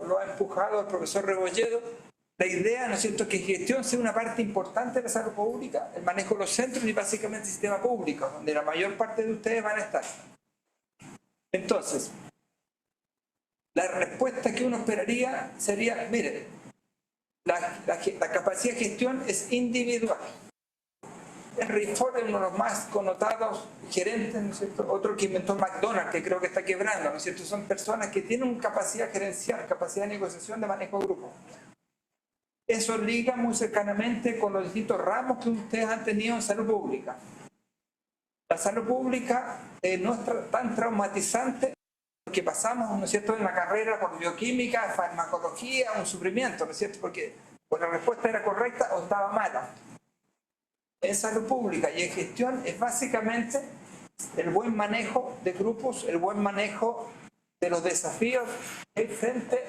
lo ha empujado el profesor Rebolledo, la idea, ¿no es cierto?, que gestión sea una parte importante de la salud pública, el manejo de los centros y básicamente el sistema público, donde la mayor parte de ustedes van a estar. Entonces, la respuesta que uno esperaría sería, mire, la capacidad de gestión es individual. Henry Ford es uno de los más connotados gerentes, ¿no es cierto? Otro que inventó McDonald's, que creo que está quebrando, ¿no es cierto? Son personas que tienen capacidad gerencial, capacidad de negociación, de manejo de grupo. Eso liga muy cercanamente con los distintos ramos que ustedes han tenido en salud pública. La salud pública no es tan traumatizante que pasamos, ¿no es cierto?, en la carrera por bioquímica, farmacología, un sufrimiento, ¿no es cierto?, porque la respuesta era correcta o estaba mala. En salud pública y en gestión es básicamente el buen manejo de grupos, el buen manejo de los desafíos frente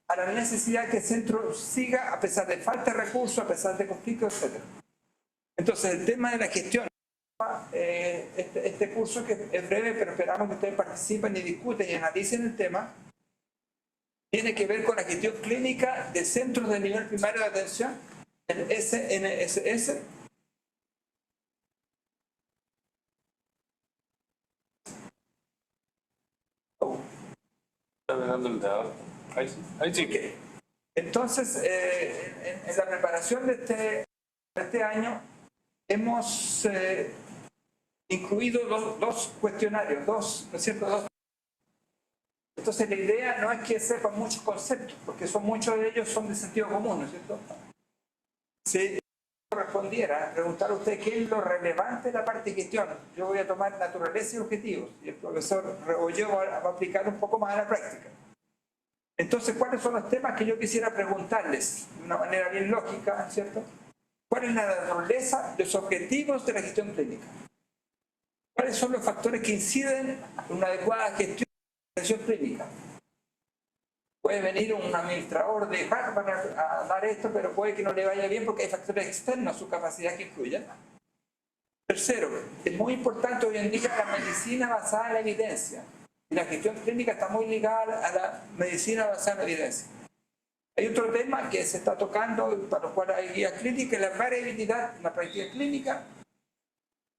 a la necesidad que el centro siga a pesar de falta de recursos, a pesar de conflictos, etc. Entonces, el tema de la gestión, este curso que es breve, pero esperamos que ustedes participen y discuten y analicen el tema, tiene que ver con la gestión clínica de centros de nivel primario de atención, el SNSS. Ahí sí. Okay. Entonces, en la preparación de este año hemos incluido dos cuestionarios, ¿no es cierto? Entonces la idea no es que sepan muchos conceptos, porque muchos de ellos son de sentido común, ¿no es cierto? Si respondiera, preguntar a usted qué es lo relevante de la parte de gestión, yo voy a tomar naturaleza y objetivos, y el profesor Rebolledo va a aplicar un poco más a la práctica. Entonces, ¿cuáles son los temas que yo quisiera preguntarles de una manera bien lógica, ¿cierto? ¿Cuál es la naturaleza, los objetivos de la gestión clínica? ¿Cuáles son los factores que inciden en una adecuada gestión de la gestión clínica? Puede venir un administrador de Harvard a dar esto, pero puede que no le vaya bien porque hay factores externos a su capacidad que influyen. Tercero, es muy importante hoy en día la medicina basada en la evidencia. Y la gestión clínica está muy ligada a la medicina basada en la evidencia. Hay otro tema que se está tocando, para lo cual hay guías clínicas, la variabilidad en la práctica clínica.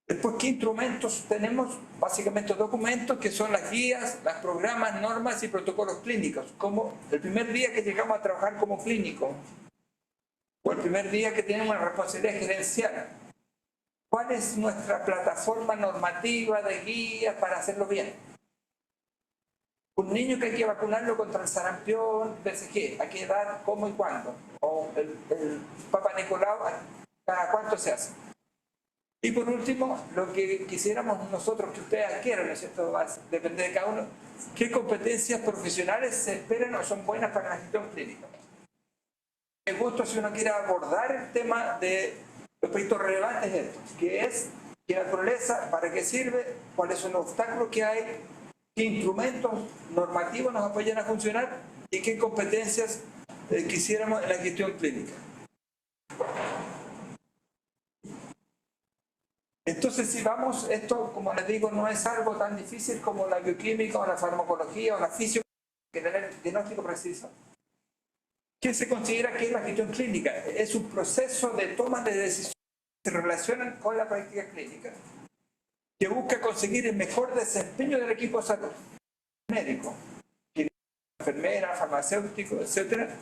Después, ¿qué instrumentos tenemos? Básicamente documentos que son las guías, los programas, normas y protocolos clínicos. Como el primer día que llegamos a trabajar como clínico, o el primer día que tenemos una responsabilidad gerencial. ¿Cuál es nuestra plataforma normativa de guías para hacerlo bien? Un niño que hay que vacunarlo contra el sarampión, BCG, ¿a qué edad, cómo y cuándo? O el Papa Nicolau, ¿cada cuánto se hace? Y por último, lo que quisiéramos nosotros que ustedes adquieran, ¿no es cierto? Va a depender de cada uno, ¿qué competencias profesionales se esperan o son buenas para la gestión clínica? Me gusta si uno quiere abordar el tema de los proyectos relevantes de estos, que es qué naturaleza, para qué sirve, cuáles son los obstáculos que hay, qué instrumentos normativos nos apoyan a funcionar y qué competencias quisiéramos en la gestión clínica. Entonces, si vamos, esto, como les digo, no es algo tan difícil como la bioquímica o la farmacología o la física, que tener diagnóstico preciso. ¿Qué se considera que es la gestión clínica? Es un proceso de toma de decisiones que se relacionan con la práctica clínica, que busca conseguir el mejor desempeño del equipo de salud, médico, enfermera, farmacéutico, etcétera,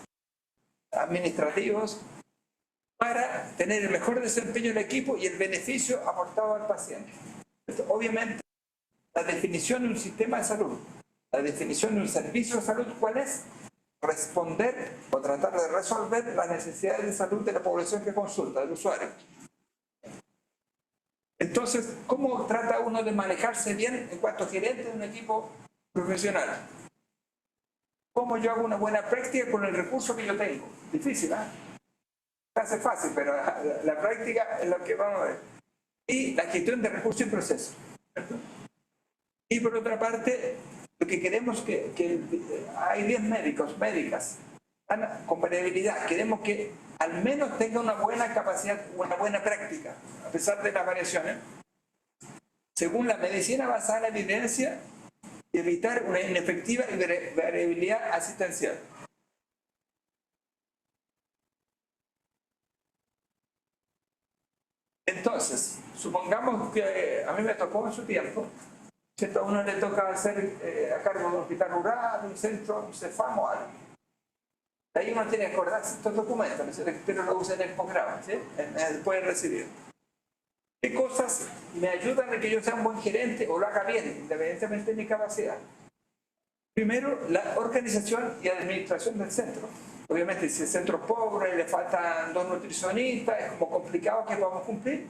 administrativos, para tener el mejor desempeño del equipo y el beneficio aportado al paciente. Obviamente, la definición de un sistema de salud, la definición de un servicio de salud, ¿cuál es? Responder o tratar de resolver las necesidades de salud de la población que consulta, del usuario. Entonces, ¿cómo trata uno de manejarse bien en cuanto gerente de un equipo profesional? ¿Cómo yo hago una buena práctica con el recurso que yo tengo? Difícil, ¿eh? Hace fácil, pero la práctica es lo que vamos a ver. Y la gestión de recursos y procesos. Y por otra parte, lo que queremos que hay 10 médicos, médicas, con variabilidad. Queremos que al menos tenga una buena capacidad, una buena práctica, a pesar de las variaciones. Según la medicina basada en la evidencia, evitar una inefectiva variabilidad asistencial. Entonces, supongamos que a mí me tocó en su tiempo, ¿cierto? A uno le toca hacer a cargo de un hospital rural, un centro, un CEFAM o algo. De ahí uno tiene que acordarse estos documentos, ¿no? Pero lo usa en el posgrado, ¿sí? Después de recibir. ¿Qué cosas me ayudan a que yo sea un buen gerente o lo haga bien, independientemente de mi capacidad? Primero, la organización y administración del centro. Obviamente, si el centro es pobre, le faltan 2 nutricionistas, es como complicado que podamos cumplir.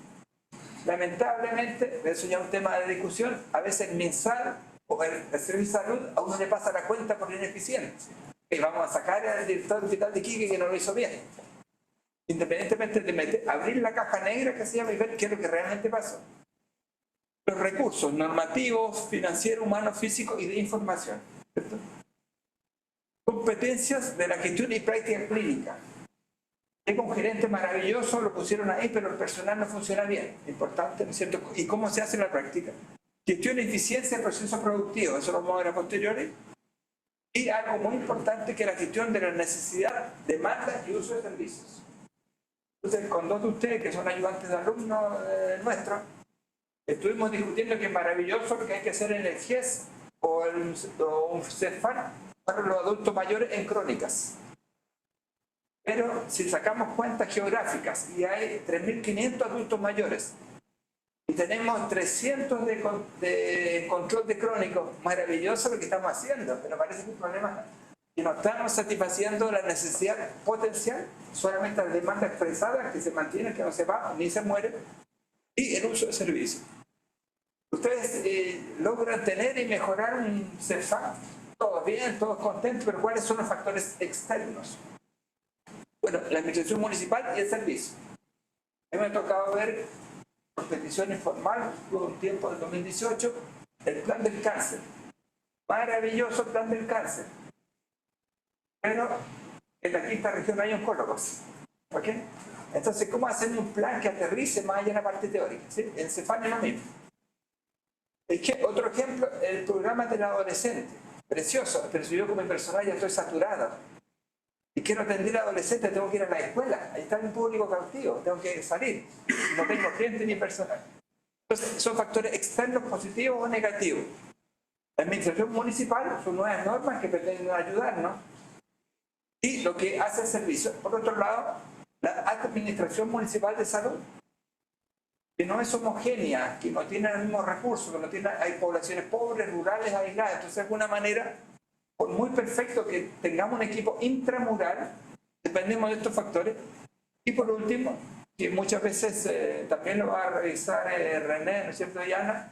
Lamentablemente, eso ya es un tema de discusión, a veces el MinSal o el Servicio de Salud a uno le pasa la cuenta por ineficiencia. Y vamos a sacar al director del hospital de Iquique que no lo hizo bien. Independientemente de abrir la caja negra que se llama y ver qué es lo que realmente pasó. Los recursos normativos, financieros, humanos, físicos y de información, ¿cierto? Competencias de la gestión y práctica clínica. Tengo un gerente maravilloso, lo pusieron ahí, pero el personal no funciona bien. Importante, ¿no es cierto? ¿Y cómo se hace en la práctica? Gestión y eficiencia del proceso productivo, eso lo vamos a ver a posteriori. Y algo muy importante que es la gestión de la necesidad, demanda y uso de servicios. Entonces, con 2 de ustedes, que son ayudantes de alumnos nuestros, estuvimos discutiendo que es maravilloso lo que hay que hacer en el GES o un CEFAN para los adultos mayores en crónicas. Pero si sacamos cuentas geográficas y hay 3.500 adultos mayores y tenemos 300 de control de crónicos, maravilloso lo que estamos haciendo, pero parece que el problema es que no estamos satisfaciendo la necesidad potencial, solamente la demanda expresada que se mantiene, que no se va ni se muere, y el uso de servicios. Ustedes logran tener y mejorar un CEFAM, todos bien, todos contentos, pero ¿cuáles son los factores externos? Bueno, la administración municipal y el servicio. A mí me ha tocado ver, por petición informal, hubo un tiempo del 2018, el plan del cáncer. Maravilloso el plan del cáncer. Pero en la quinta región hay oncólogos. ¿Ok? Entonces, ¿cómo hacen un plan que aterrice más allá en la parte teórica? ¿Sí? El CEFAM es lo mismo. Otro ejemplo, el programa del adolescente. Precioso, pero si yo como personal ya estoy saturado y quiero atender a adolescentes, tengo que ir a la escuela, ahí está un público cautivo, tengo que salir, no tengo gente ni personal. Entonces, son factores externos positivos o negativos. La administración municipal son nuevas normas que pretenden ayudarnos y lo que hace el servicio. Por otro lado, la administración municipal de salud, que no es homogénea, que no tiene los mismos recursos, que no tiene, hay poblaciones pobres, rurales, aisladas. Entonces, de alguna manera, por muy perfecto que tengamos un equipo intramural, dependemos de estos factores. Y por último, que muchas veces también lo va a revisar René, ¿no es cierto, Diana?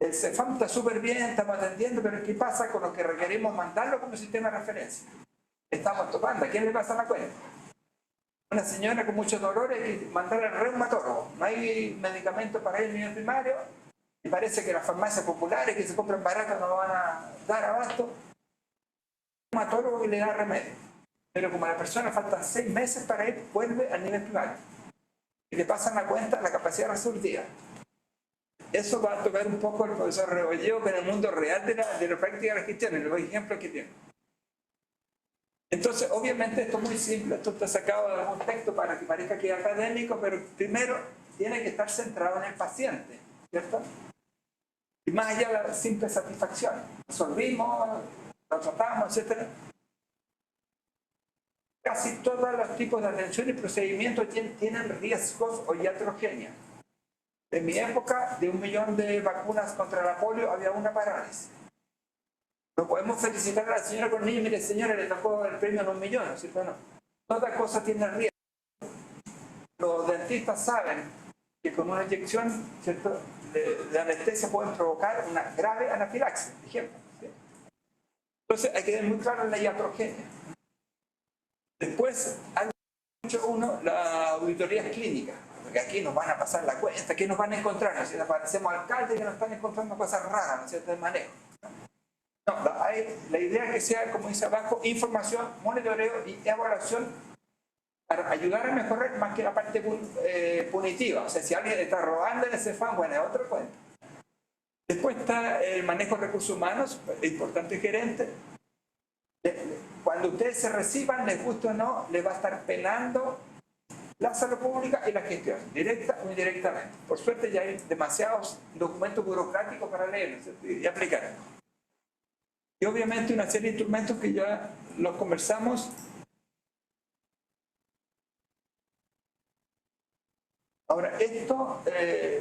El CEFAM está súper bien, estamos atendiendo, pero ¿qué pasa con lo que requerimos mandarlo como sistema de referencia? Estamos topando, ¿a quién le pasa la cuenta? Una señora con muchos dolores hay que mandar al reumatólogo. No hay medicamentos para el nivel primario y parece que las farmacias populares que se compran baratas no van a dar abasto. Un reumatólogo que le da remedio. Pero como a la persona faltan 6 meses para ir, vuelve al nivel primario. Y le pasan la cuenta la capacidad resolutiva. Eso va a tocar un poco el profesor Rebolleo con el mundo real de la práctica de la gestión, en los ejemplos que tiene. Entonces, obviamente esto es muy simple, esto está sacado de algún texto para que parezca que es académico, pero primero tiene que estar centrado en el paciente, ¿cierto? Y más allá de la simple satisfacción. Resolvimos, lo tratamos, etc. Casi todos los tipos de atención y procedimientos tienen riesgos o iatrogenia. En mi época, de 1 millón de vacunas contra la polio, había una parálisis. No podemos felicitar a la señora con niños, mire señora, le tocó el premio en 1 millón, ¿cierto? No. Toda cosa tiene riesgo. Los dentistas saben que con una inyección, ¿cierto?, de anestesia pueden provocar una grave anafilaxis, por ejemplo. ¿Sí? Entonces hay que tener muy claro la iatrogenia. Después, han hecho la auditoría clínica, porque aquí nos van a pasar la cuenta, ¿qué nos van a encontrar? ¿No es cierto? Parecemos alcaldes que nos están encontrando cosas raras, ¿no es cierto?, de manejo. No, la idea es que sea, como dice abajo, información, monitoreo y evaluación para ayudar a mejorar más que la parte punitiva. O sea, si alguien está robando en ese CEFAM, bueno, es otro cuento. Después está el manejo de recursos humanos, importante gerente. Cuando ustedes se reciban, les guste o no, les va a estar penando la salud pública y la gestión, directa o indirectamente. Por suerte ya hay demasiados documentos burocráticos para leer, ¿no?, y aplicar. Y obviamente una serie de instrumentos que ya los conversamos. Ahora, esto,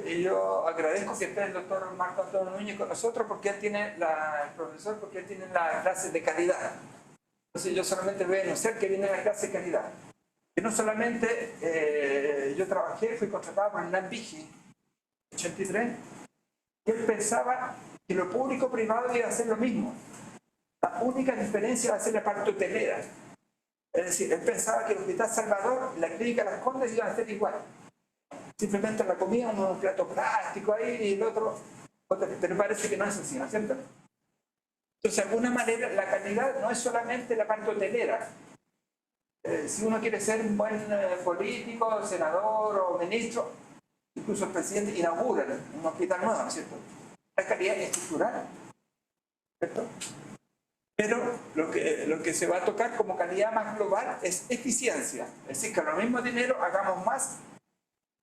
yo agradezco que esté el doctor Marco Antonio Núñez con nosotros, porque él tiene el profesor, porque él tiene la clase de calidad. Entonces yo solamente voy a anunciar que viene la clase de calidad. Que no solamente yo trabajé, fui contratado por el NAMBIGI en 83, y él pensaba que lo público-privado iba a hacer lo mismo. La única diferencia va a ser la parte hotelera. Es decir, él pensaba que el Hospital Salvador, la Clínica Las Condes iban a ser igual. Simplemente la comida, un plato plástico ahí y el otro, pero parece que no es así, ¿no es cierto? Entonces, de alguna manera, la calidad no es solamente la parte hotelera. Si uno quiere ser un buen político, senador o ministro, incluso el presidente inaugura un hospital nuevo, ¿no es cierto? La calidad es estructural, ¿cierto? Pero lo que se va a tocar como calidad más global es eficiencia. Es decir, que con lo mismo dinero hagamos más.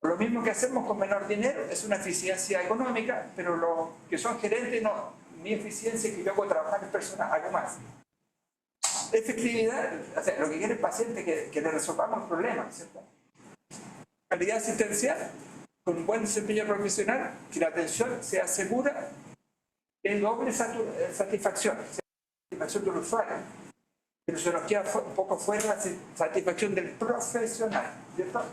Lo mismo que hacemos con menor dinero es una eficiencia económica, pero los que son gerentes no. Mi eficiencia es que yo hago trabajar en personas, hago más. Efectividad, o sea, lo que quiere el paciente es que le resolvamos el problema, ¿cierto? Calidad asistencial, con un buen desempeño profesional, que la atención sea segura, es doble satisfacción, satisfacción del usuario. Pero se nos queda un poco fuera la satisfacción del profesional, ¿cierto?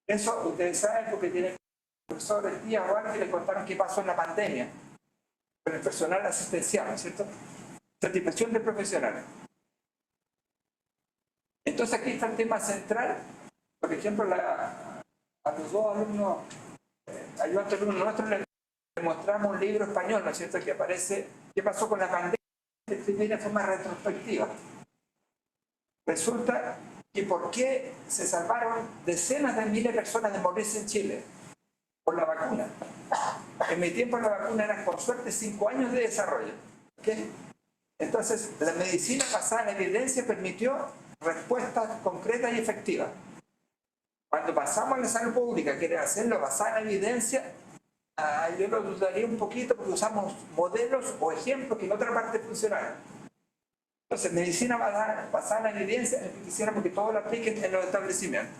Eso ustedes saben porque tienen profesores, tías o algo que les contaron qué pasó en la pandemia con el personal asistencial, ¿cierto? Satisfacción del profesional. Entonces aquí está el tema central. Por ejemplo, a los dos alumnos, ayudantes alumnos nuestros, les mostramos un libro español, ¿no es cierto?, que aparece qué pasó con la pandemia de forma retrospectiva. Resulta que por qué se salvaron decenas de miles de personas de morirse en Chile por la vacuna. En mi tiempo la vacuna era con suerte 5 años de desarrollo. ¿Okay? Entonces la medicina basada en evidencia permitió respuestas concretas y efectivas. Cuando pasamos a la salud pública, que era hacerlo basada en evidencia, yo lo dudaría un poquito porque usamos modelos o ejemplos que en otra parte funcionaron. Entonces, medicina basada en evidencia, quisiéramos que todo lo apliquen en los establecimientos.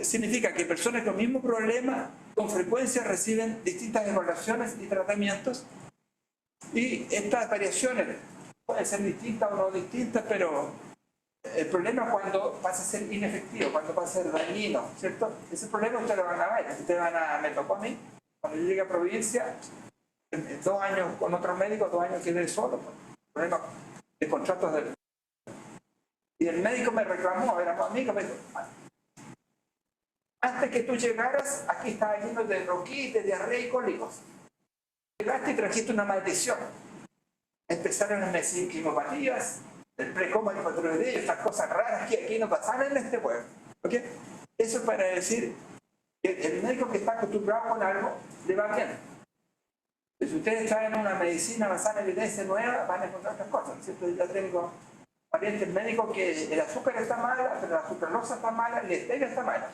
Significa que personas con el mismo problema con frecuencia reciben distintas evaluaciones y tratamientos, y estas variaciones pueden ser distintas o no distintas, pero el problema es cuando pasa a ser inefectivo, cuando pasa a ser dañino, ¿cierto? Ese problema ustedes lo van a ver, me tocó a mí, cuando yo llegué a provincia, 2 años con otros médicos, 2 años quedé solo, problema de contratos del... Y el médico me reclamó, éramos amigos, me dijo, antes que tú llegaras, aquí estaba lleno de roquites, diarrea y cólicos. Llegaste y trajiste una maldición. Empezaron a decir quimopatías, el precoma, el hipotiroideo, estas cosas raras que aquí no pasaban en este pueblo. ¿Okay? Eso es para decir que el médico que está acostumbrado con algo le va bien. Si ustedes traen una medicina basada en evidencia nueva, van a encontrar otras cosas. ¿Cierto? Ya tengo parientes médicos que el azúcar está mala, pero la sucralosa está mala, la stevia está mala.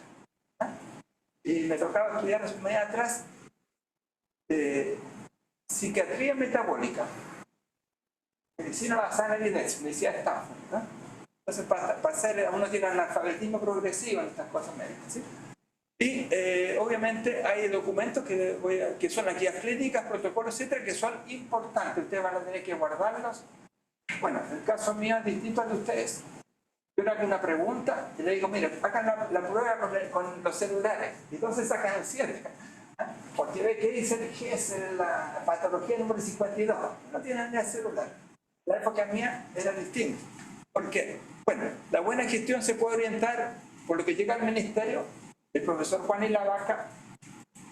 Y me tocaba estudiar hace un mes atrás psiquiatría metabólica, medicina basada en evidencia, medicina de Stanford, ¿no? Entonces, para hacer, uno tiene analfabetismo progresivo en estas cosas médicas, ¿sí? Y obviamente hay documentos que son las guías clínicas, protocolos, etcétera, que son importantes. Ustedes van a tener que guardarlos. Bueno, el caso mío es distinto al de ustedes. Yo le hago una pregunta y le digo, mire, hagan la prueba con los celulares. Y entonces sacan el 7. Porque ve que dice que es la patología número 52. No tienen ni el celular. La época mía era distinta. ¿Por qué? Bueno, la buena gestión se puede orientar por lo que llega al ministerio. El profesor Juan y la Vaca,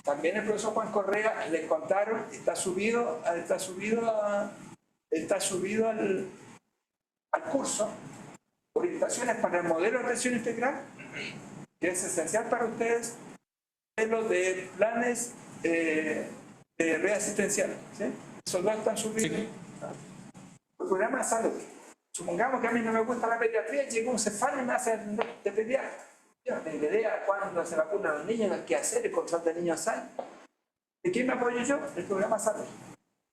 también el profesor Juan Correa, les contaron, está subido al curso, orientaciones para el modelo de atención integral, que es esencial para ustedes, modelo de planes de red asistencial. ¿Sí? Esos dos están subidos. Sí. El programa de salud. Supongamos que a mí no me gusta la pediatría, llega un cefalo y me hace de pediatra. Yo no tengo idea cuándo se vacunan los niños, qué hacer, el control de niños sanos. ¿De quién me apoyo yo? El programa salud.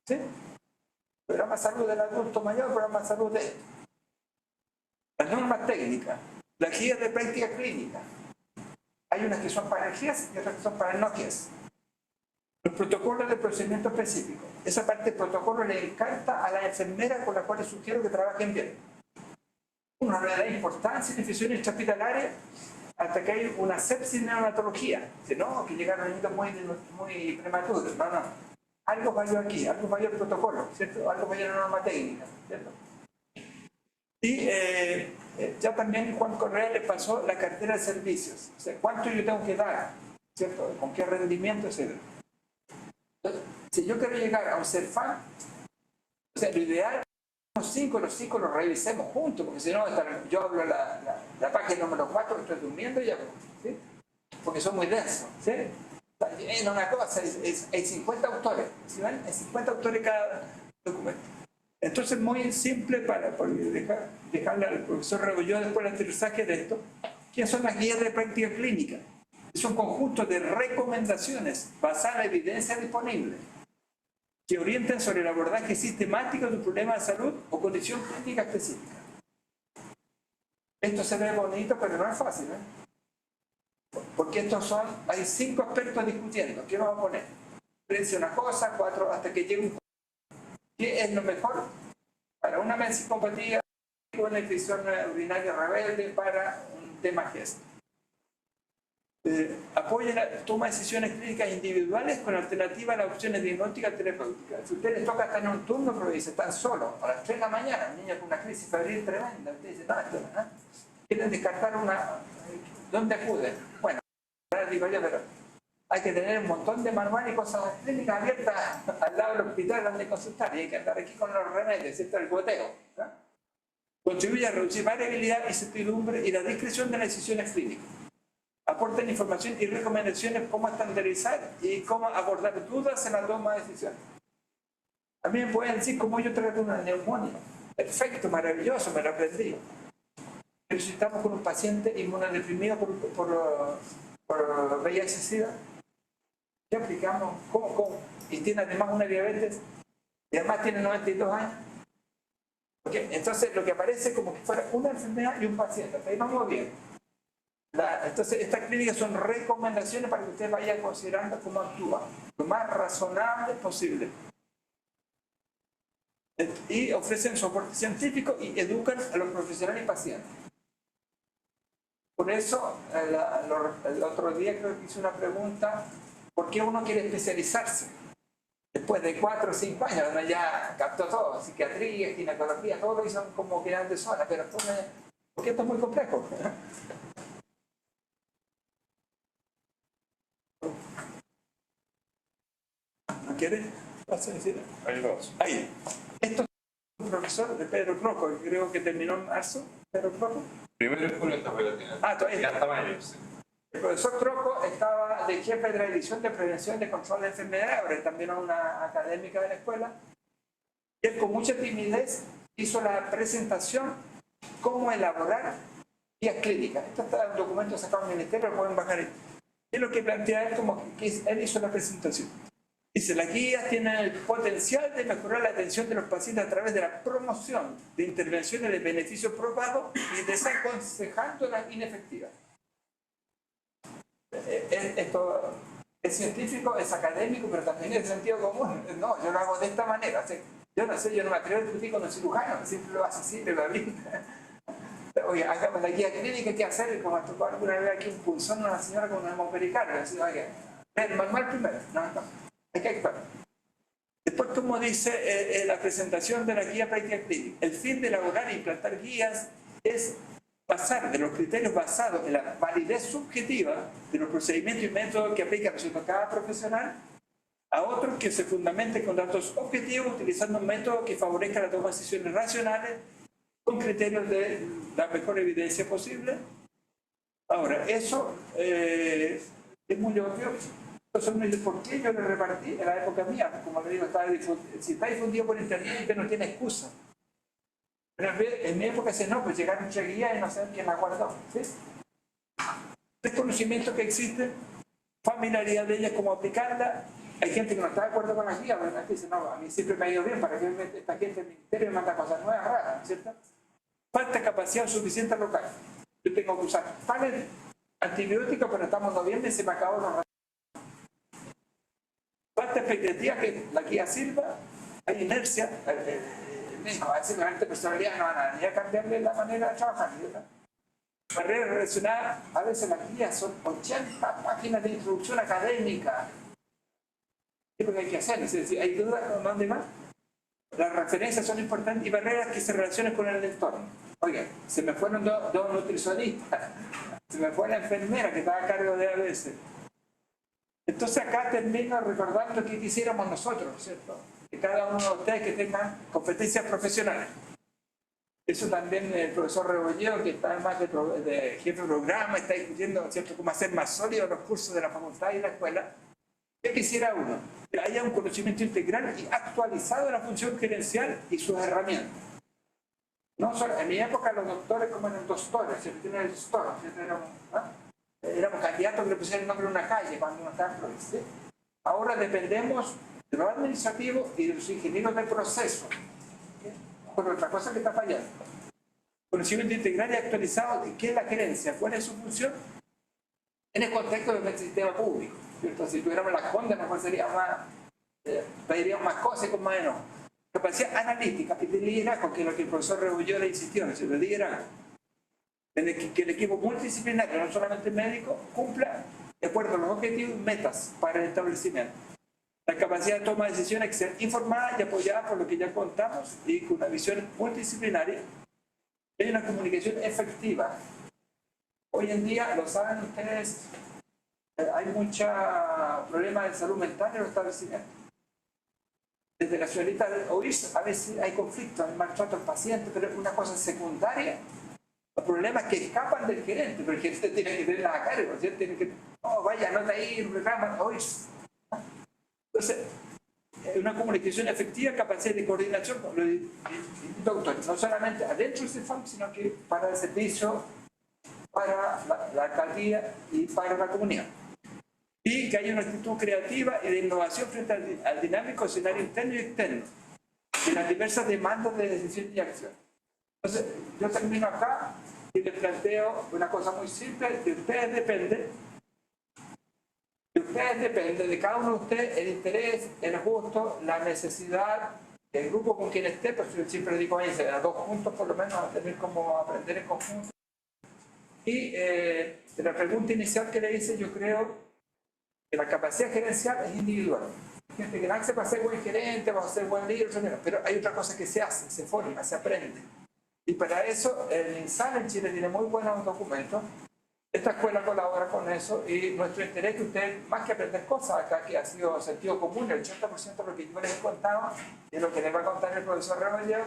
¿Sí? El programa salud del adulto mayor, el programa salud de las normas técnicas, las guías de práctica clínica. Hay unas que son para el GIES y otras que son para el no GIES. Los protocolos de procedimiento específico. Esa parte del protocolo le encanta a la enfermera con la cual les sugiero que trabajen bien. Uno no le da importancia en infusiones intrahospitalarias hasta que hay una sepsis neonatología. Dice, no, que llegaron niños muy prematuros. No, no. Algo falló aquí, algo falló el protocolo, ¿cierto? Algo falló en la norma técnica, ¿cierto? Y ya también Juan Correa le pasó la cartera de servicios. O sea, ¿cuánto yo tengo que dar? ¿Cierto? ¿Con qué rendimiento? Etcétera. Entonces, si yo quiero llegar a un CERFAM, o sea, lo ideal es que los cinco los revisemos juntos, porque si no, yo hablo la página número 4, estoy durmiendo y ya, ¿sí? Porque son muy densos, ¿sí? En una cosa, hay 50 autores, ¿sí ven? Hay 50 autores cada documento. Entonces, muy simple para dejarle al profesor Rebolló después el aterrizaje de esto. ¿Qué son las guías de práctica clínica? Es un conjunto de recomendaciones basadas en evidencia disponible que orienten sobre el abordaje sistemático de un problema de salud o condición clínica específica. Esto se ve bonito, pero no es fácil, ¿eh? Porque hay 5 expertos discutiendo. ¿Qué vamos a poner? 3 una cosa, 4 hasta que llegue un... ¿Qué es lo mejor para una meningiopatía, una infección urinaria rebelde, para un tema GES? Apoyen la toma de decisiones clínicas individuales con alternativa a las opciones diagnósticas terapéuticas. Si a ustedes les toca estar en un turno, pero dice, están solos, a las 3 de la mañana, un niño con una crisis febril tremenda, ustedes dicen, no, quieren descartar una... ¿Dónde acuden? Bueno, digo yo, pero hay que tener un montón de manuales y cosas clínicas abiertas al lado del hospital donde consultar, y hay que andar aquí con los remedios, ¿cierto? El goteo. Contribuye a reducir variabilidad, incertidumbre y la discreción de las decisiones clínicas. Aportan información y recomendaciones cómo estandarizar y cómo abordar dudas en la toma de decisiones. También pueden decir cómo yo trato una neumonía. Perfecto, maravilloso, me lo aprendí. Pero si estamos con un paciente inmunodeprimido por VIH-Sida, ¿qué aplicamos? ¿Cómo? Y tiene además una diabetes y además tiene 92 años. ¿Okay? Entonces lo que aparece como que fuera una enfermedad y un paciente. Ahí vamos bien. Entonces, estas clínicas son recomendaciones para que usted vaya considerando cómo actúa, lo más razonable posible. Y ofrecen soporte científico y educan a los profesionales y pacientes. Por eso, el otro día creo que hice una pregunta, ¿por qué uno quiere especializarse? Después de 4 o 5 años, uno ya captó todo, psiquiatría, ginecología, todo lo hizo como que eran de zona, pero porque esto es muy complejo. ¿Quieres? ¿Vas a decir? Hay dos. Ahí. Esto es un profesor de Pedro Croco, creo que terminó en marzo. Pedro Croco. Primero de julio estaba la todavía. Ya estaba en sí. El profesor Croco estaba de jefe de la División de Prevención y Control de Enfermedades, ahora también es una académica de la escuela. Y él con mucha timidez hizo la presentación cómo elaborar guías clínicas. Esto está en un documento sacado del ministerio, lo pueden bajar ahí. Y lo que plantea él como que él hizo la presentación. Dice, las guías tienen el potencial de mejorar la atención de los pacientes a través de la promoción de intervenciones de beneficio probado y desaconsejando las inefectivas. Esto es científico, es académico, pero también es sentido común. No, yo lo hago de esta manera. O sea, yo no sé, yo no me atrevo a discutir con los cirujanos, siempre lo hace así, le va bien. Oye, hagamos la guía clínica, ¿qué hacer? Como tocó alguna vez aquí un punzón a una señora con una hemopericardia. Oye, el manual primero. No. Hay que actuar. Después, como dice la presentación de la guía práctica clínica, el fin de elaborar e implantar guías es pasar de los criterios basados en la validez subjetiva de los procedimientos y métodos que aplica cada profesional a otros que se fundamenten con datos objetivos utilizando un método que favorezca la toma de decisiones racionales con criterios de la mejor evidencia posible. Ahora, eso es muy obvio. Entonces uno dice, ¿por qué yo le repartí en la época mía? Como le digo, si está difundido por internet, usted no tiene excusa. Pero en mi época no, pues llegaron 3 guías y no sé quién la guardó. ¿Sí? desconocimiento que existe, familiaridad de ellas, cómo aplicarla. Hay gente que no está de acuerdo con las guías, ¿verdad? Que dice, no, a mí siempre me ha ido bien, ¿para que esta gente del ministerio me manda cosas nuevas, raras, ¿cierto? Falta capacidad suficiente local. Yo tengo que usar tales antibióticos, pero estamos en noviembre y se me acabó los ratones. Falta expectativa que la guía sirva, hay inercia. A veces la gente personalidad no van a ni a cambiarle la manera de trabajar, ¿verdad? Barreras relacionadas, a veces las guías son 80 páginas de introducción académica. ¿Qué es lo que hay que hacer? Es decir, ¿hay dudas? ¿Dónde más? Las referencias son importantes y barreras que se relacionan con el entorno. Oigan, se me fueron dos nutricionistas, se me fue la enfermera que estaba a cargo de ABS. Entonces acá termino recordando que quisiéramos nosotros, ¿cierto? Que cada uno de ustedes que tengan competencias profesionales. Eso también el profesor Rebolledo, que está más de jefe de programa, está discutiendo, ¿cierto?, cómo hacer más sólidos los cursos de la facultad y la escuela. ¿Qué quisiera uno? Que haya un conocimiento integral y actualizado de la función gerencial y sus herramientas. No solo, en mi época los doctores como eran doctores, se tienen el doctor, éramos candidatos que le pusieron el nombre de una calle cuando uno estaba en provincia. Ahora dependemos de los administrativos y de los ingenieros del proceso. Por otra cosa que está fallando. Conocimiento integral y actualizado de qué es la gerencia, cuál es su función en el contexto del sistema público. ¿Cierto? Si tuviéramos la Honda, mejor sería más, pediríamos más cosas con más enojo. Capacidad analítica y de liderazgo, que es lo que el profesor Rebolledo le insistió, ¿no? De liderazgo. Que el equipo multidisciplinario, no solamente médico, cumpla de acuerdo a los objetivos y metas para el establecimiento. La capacidad de toma de decisiones que sea informada y apoyada por lo que ya contamos y con una visión multidisciplinaria. Hay una comunicación efectiva. Hoy en día, lo saben ustedes, hay muchos problemas de salud mental en los establecimientos. Desde la señorita OIS, a veces hay conflictos, hay maltrato al paciente, pero es una cosa secundaria. Los problemas que escapan del gerente, pero el gerente tiene que tenerla a cargo, ¿cierto? Tiene que, no, vaya, no está ahí, reclama, OIS. Entonces, una comunicación efectiva, capacidad de coordinación con los doctores, no solamente adentro del CEFAM, sino que para el servicio, para la alcaldía y para la comunidad. Y que haya una actitud creativa y de innovación frente al dinámico escenario interno y externo, de las diversas demandas de decisión y acción. Entonces, yo termino acá y les planteo una cosa muy simple, de ustedes depende. De ustedes depende, de cada uno de ustedes, el interés, el gusto, la necesidad, el grupo con quien esté, pues yo siempre digo, a dos juntos por lo menos a tener como aprender en conjunto. Y de la pregunta inicial que le hice, yo creo que la capacidad gerencial es individual. Hay gente que nace para ser buen gerente, para ser buen líder, pero hay otra cosa que se hace, se forma, se aprende. Y para eso el INSAL en Chile tiene muy buenos documentos. Esta escuela colabora con eso y nuestro interés es que ustedes, más que aprender cosas acá, que ha sido sentido común, el 80% de lo que yo les he contado y lo que les va a contar el profesor Rebolledo,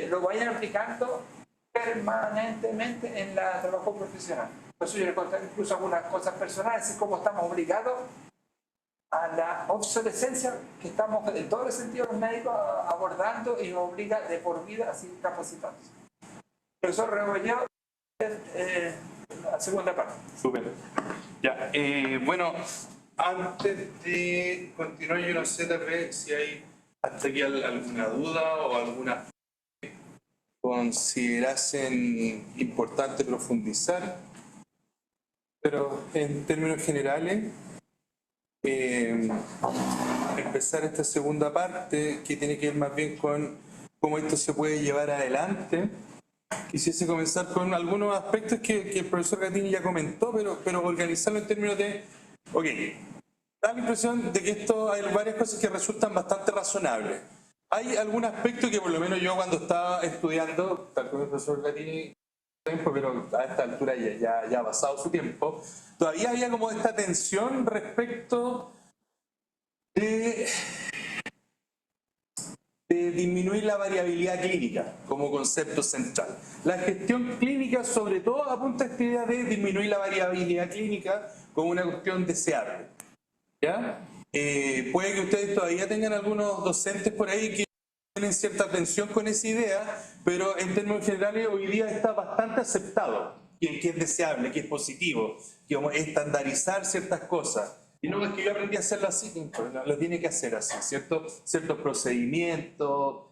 lo vayan aplicando permanentemente en el trabajo profesional. Por eso yo les conté incluso algunas cosas personales, así como estamos obligados a la obsolescencia que estamos en todos los sentidos los médicos abordando y nos obliga de por vida a seguir capacitándose. Profesor Rebolledo, la segunda parte. Súper. Ya, bueno, antes de continuar, yo no sé tal vez si hay hasta aquí alguna duda o alguna considerasen importante profundizar, pero en términos generales, empezar esta segunda parte que tiene que ver más bien con cómo esto se puede llevar adelante. Quisiese comenzar con algunos aspectos que el profesor Gatini ya comentó, pero organizarlo en términos de, ok, da la impresión de que esto hay varias cosas que resultan bastante razonables. Hay algún aspecto que por lo menos yo cuando estaba estudiando, tal como el profesor Gatini, pero a esta altura ya ha pasado su tiempo, todavía había como esta tensión respecto de disminuir la variabilidad clínica como concepto central. La gestión clínica sobre todo apunta a esta idea de disminuir la variabilidad clínica como una cuestión deseable. ¿Ya? Puede que ustedes todavía tengan algunos docentes por ahí que tienen cierta tensión con esa idea, pero en términos generales hoy día está bastante aceptado. que es deseable, que es positivo, que vamos a estandarizar ciertas cosas. Y no es que yo aprendí a hacerlo así, lo tiene que hacer así, ¿cierto? Ciertos procedimientos,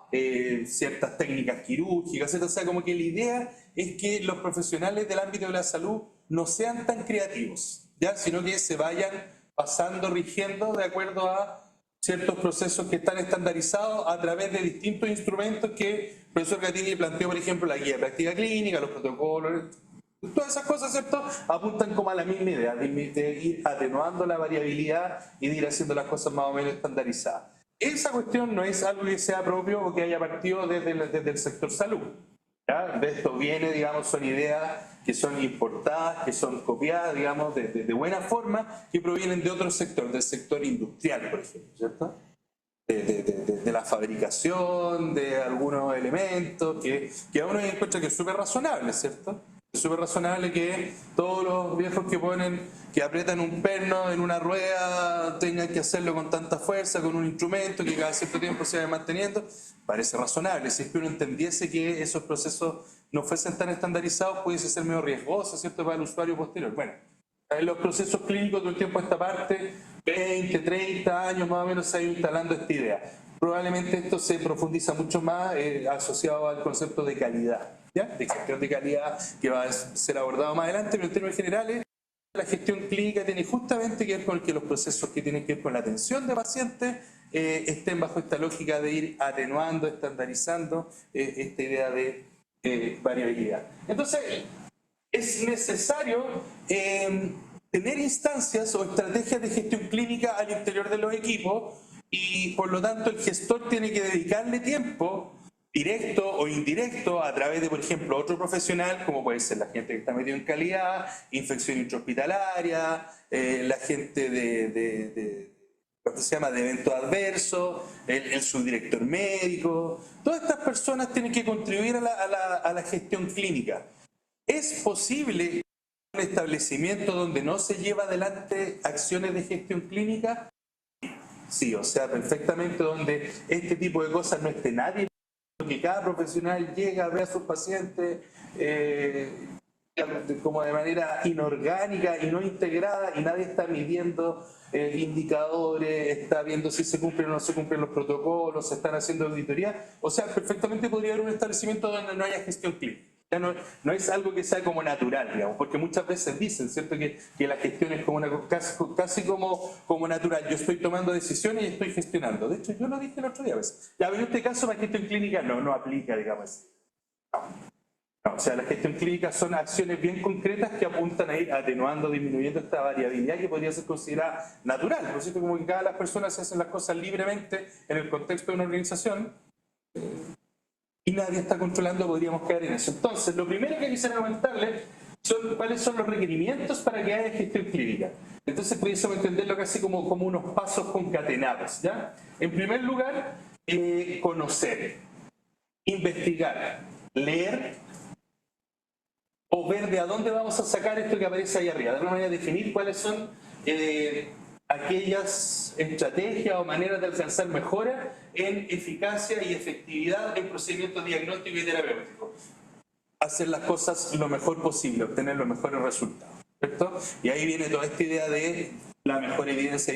ciertas técnicas quirúrgicas, ¿cierto? O sea, como que la idea es que los profesionales del ámbito de la salud no sean tan creativos, ¿ya? Sino que se vayan pasando, rigiendo de acuerdo a ciertos procesos que están estandarizados a través de distintos instrumentos que el profesor Gatini planteó, por ejemplo, la guía de práctica clínica, los protocolos. Todas esas cosas, ¿cierto?, apuntan como a la misma idea, de ir atenuando la variabilidad y de ir haciendo las cosas más o menos estandarizadas. Esa cuestión no es algo que sea propio o que haya partido desde el sector salud. ¿Ya? De esto viene, digamos, son ideas que son importadas, que son copiadas, digamos, de buena forma, que provienen de otro sector, del sector industrial, por ejemplo, ¿cierto? De la fabricación, de algunos elementos, que a uno encuentra que es súper razonable, ¿cierto? Es súper razonable que todos los viejos que aprietan un perno en una rueda tengan que hacerlo con tanta fuerza, con un instrumento que cada cierto tiempo se vaya manteniendo. Parece razonable. Si es que uno entendiese que esos procesos no fuesen tan estandarizados, pudiese ser medio riesgoso, ¿cierto?, para el usuario posterior. Bueno, en los procesos clínicos de un tiempo a esta parte, 20, 30 años más o menos se ha ido instalando esta idea. Probablemente esto se profundiza mucho más asociado al concepto de calidad, ¿ya? De gestión de calidad, que va a ser abordado más adelante, pero en términos generales, la gestión clínica tiene justamente que ver con que los procesos que tienen que ver con la atención de pacientes estén bajo esta lógica de ir atenuando, estandarizando esta idea de variabilidad. Entonces, es necesario tener instancias o estrategias de gestión clínica al interior de los equipos y por lo tanto el gestor tiene que dedicarle tiempo directo o indirecto a través de, por ejemplo, otro profesional, como puede ser la gente que está metido en calidad, infección intrahospitalaria, la gente ¿cómo se llama?, de eventos adversos, el subdirector médico. Todas estas personas tienen que contribuir a la gestión clínica. ¿Es posible un establecimiento donde no se lleva adelante acciones de gestión clínica? Sí, o sea, perfectamente donde este tipo de cosas no esté nadie, que cada profesional llega a ver a sus pacientes como de manera inorgánica y no integrada y nadie está midiendo indicadores, está viendo si se cumplen o no se cumplen los protocolos, se están haciendo auditorías. O sea, perfectamente podría haber un establecimiento donde no haya gestión clínica. Ya no es algo que sea como natural, digamos, porque muchas veces dicen, ¿cierto?, que la gestión es como casi como natural. Yo estoy tomando decisiones y estoy gestionando. De hecho, yo lo dije el otro día a veces. Ya, pero en este caso la gestión clínica no aplica, digamos. No, o sea, la gestión clínica son acciones bien concretas que apuntan a ir atenuando, disminuyendo esta variabilidad que podría ser considerada natural. Por cierto, como que cada las personas hacen las cosas libremente en el contexto de una organización, y nadie está controlando, podríamos caer en eso. Entonces, lo primero que quisiera comentarles son cuáles son los requerimientos para que haya gestión clínica. Entonces, pudiésemos entenderlo casi como unos pasos concatenados, ¿ya? En primer lugar, conocer, investigar, leer o ver de a dónde vamos a sacar esto que aparece ahí arriba. De alguna manera, definir cuáles son aquellas estrategias o maneras de alcanzar mejoras en eficacia y efectividad en procedimientos diagnósticos y terapéuticos. Hacer las cosas lo mejor posible, obtener los mejores resultados, ¿cierto? Y ahí viene toda esta idea de la mejor evidencia,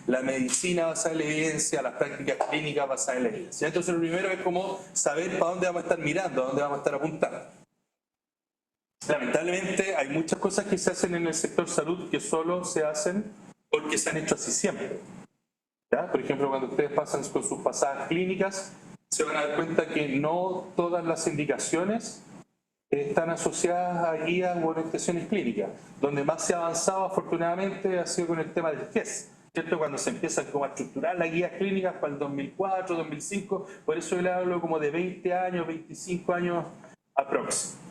la medicina basada en la evidencia, las prácticas clínicas basadas en la evidencia. Entonces, lo primero es como saber para dónde vamos a estar mirando, a dónde vamos a estar apuntando. Lamentablemente hay muchas cosas que se hacen en el sector salud que solo se hacen porque se han hecho así siempre. ¿Ya? Por ejemplo, cuando ustedes pasan con sus pasadas clínicas, se van a dar cuenta que no todas las indicaciones están asociadas a guías o orientaciones clínicas. Donde más se ha avanzado, afortunadamente, ha sido con el tema del GES, ¿cierto? Cuando se empiezan como a estructurar las guías clínicas para el 2004, 2005, por eso yo le hablo como de 20 años, 25 años aproximadamente.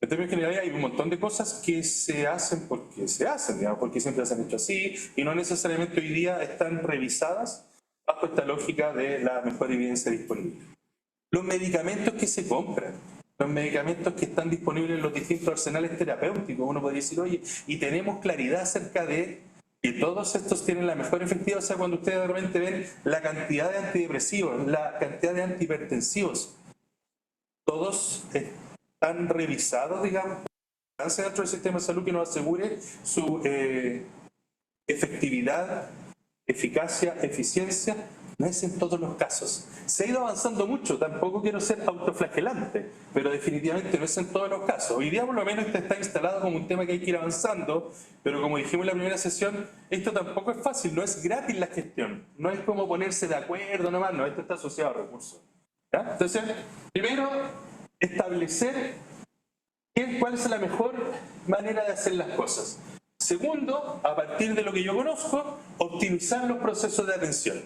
En términos generales hay un montón de cosas que se hacen porque se hacen, digamos, porque siempre se han hecho así y no necesariamente hoy día están revisadas bajo esta lógica de la mejor evidencia disponible. Los medicamentos que se compran, los medicamentos que están disponibles en los distintos arsenales terapéuticos, uno podría decir, oye, y tenemos claridad acerca de que todos estos tienen la mejor efectividad. O sea, cuando ustedes realmente ven la cantidad de antidepresivos, la cantidad de antihipertensivos, todos están revisados, digamos, por el Consejo Nacional de Evaluación de Medicamentos. ¿Están revisados? ¿Están estudiados? ¿Están dentro del sistema de salud que nos asegure su efectividad, eficacia, eficiencia. No es en todos los casos. Se ha ido avanzando mucho, tampoco quiero ser autoflagelante, pero definitivamente no es en todos los casos. Hoy día por lo menos está instalado como un tema que hay que ir avanzando, pero como dijimos en la primera sesión, esto tampoco es fácil, no es gratis la gestión, no es como ponerse de acuerdo nomás, no, esto está asociado a recursos. ¿Ya? Entonces, primero, establecer cuál es la mejor manera de hacer las cosas. Segundo, a partir de lo que yo conozco, optimizar los procesos de atención.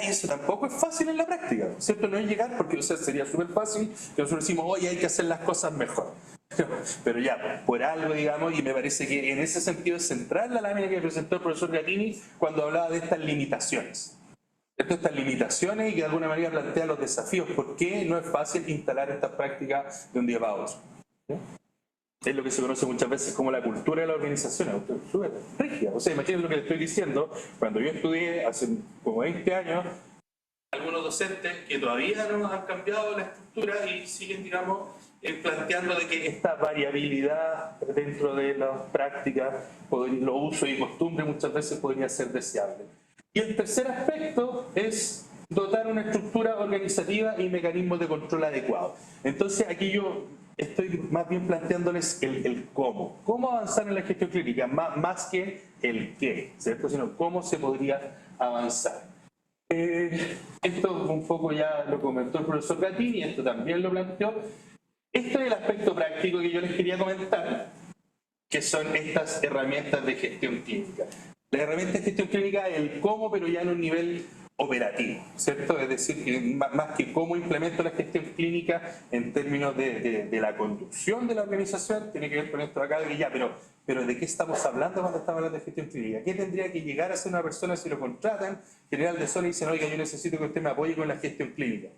Y eso tampoco es fácil en la práctica, ¿cierto? No es llegar, porque sería súper fácil que nosotros decimos, oye, hay que hacer las cosas mejor. Pero ya, por algo, digamos, y me parece que en ese sentido es central la lámina que presentó el profesor Gatini cuando hablaba de estas limitaciones. Estas limitaciones y que de alguna manera plantea los desafíos. ¿Por qué no es fácil instalar estas prácticas de un día para otro? Es lo que se conoce muchas veces como la cultura de la organización, súper rígida. O sea, imagínense lo que le estoy diciendo. Cuando yo estudié hace como 20 años, algunos docentes que todavía no han cambiado la estructura y siguen, digamos, planteando de que esta variabilidad dentro de las prácticas, los usos y costumbres muchas veces podría ser deseable. Y el tercer aspecto es dotar una estructura organizativa y mecanismos de control adecuados. Entonces aquí yo estoy más bien planteándoles el cómo. ¿Cómo avanzar en la gestión clínica? Más que el qué, ¿cierto? Sino cómo se podría avanzar. Esto un poco ya lo comentó el profesor Gatini, esto también lo planteó. Este es el aspecto práctico que yo les quería comentar, que son estas herramientas de gestión clínica. La herramienta de gestión clínica es el cómo, pero ya en un nivel operativo, ¿cierto? Es decir, que más que cómo implemento la gestión clínica en términos de la conducción de la organización, tiene que ver con esto acá de que ya, pero ¿de qué estamos hablando cuando estamos hablando de gestión clínica? ¿Qué tendría que llegar a ser una persona si lo contratan? General de zona y dicen, oiga, yo necesito que usted me apoye con la gestión clínica.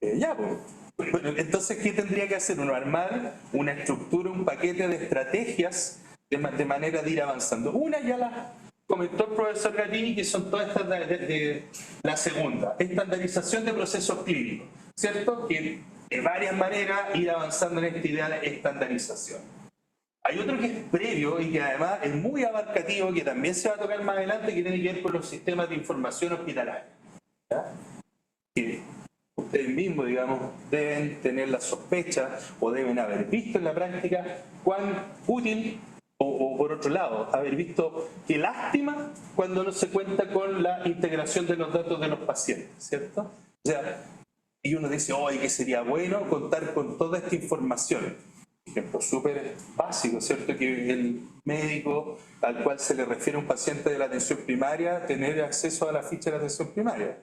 Pues, entonces, ¿qué tendría que hacer uno? Armar una estructura, un paquete de estrategias de manera de ir avanzando. Una ya la comentó el profesor Gatini, que son todas estas de la segunda, estandarización de procesos clínicos, ¿cierto? Que de varias maneras ir avanzando en esta idea de estandarización. Hay otro que es previo y que además es muy abarcativo, que también se va a tocar más adelante, que tiene que ver con los sistemas de información hospitalaria. ¿Ya? Que ustedes mismos, digamos, deben tener la sospecha o deben haber visto en la práctica cuán útil o por otro lado, haber visto qué lástima cuando no se cuenta con la integración de los datos de los pacientes, ¿cierto? O sea, y uno dice, oye, que sería bueno contar con toda esta información. Ejemplo súper básico, ¿cierto? Que el médico al cual se le refiere un paciente de la atención primaria, tener acceso a la ficha de la atención primaria.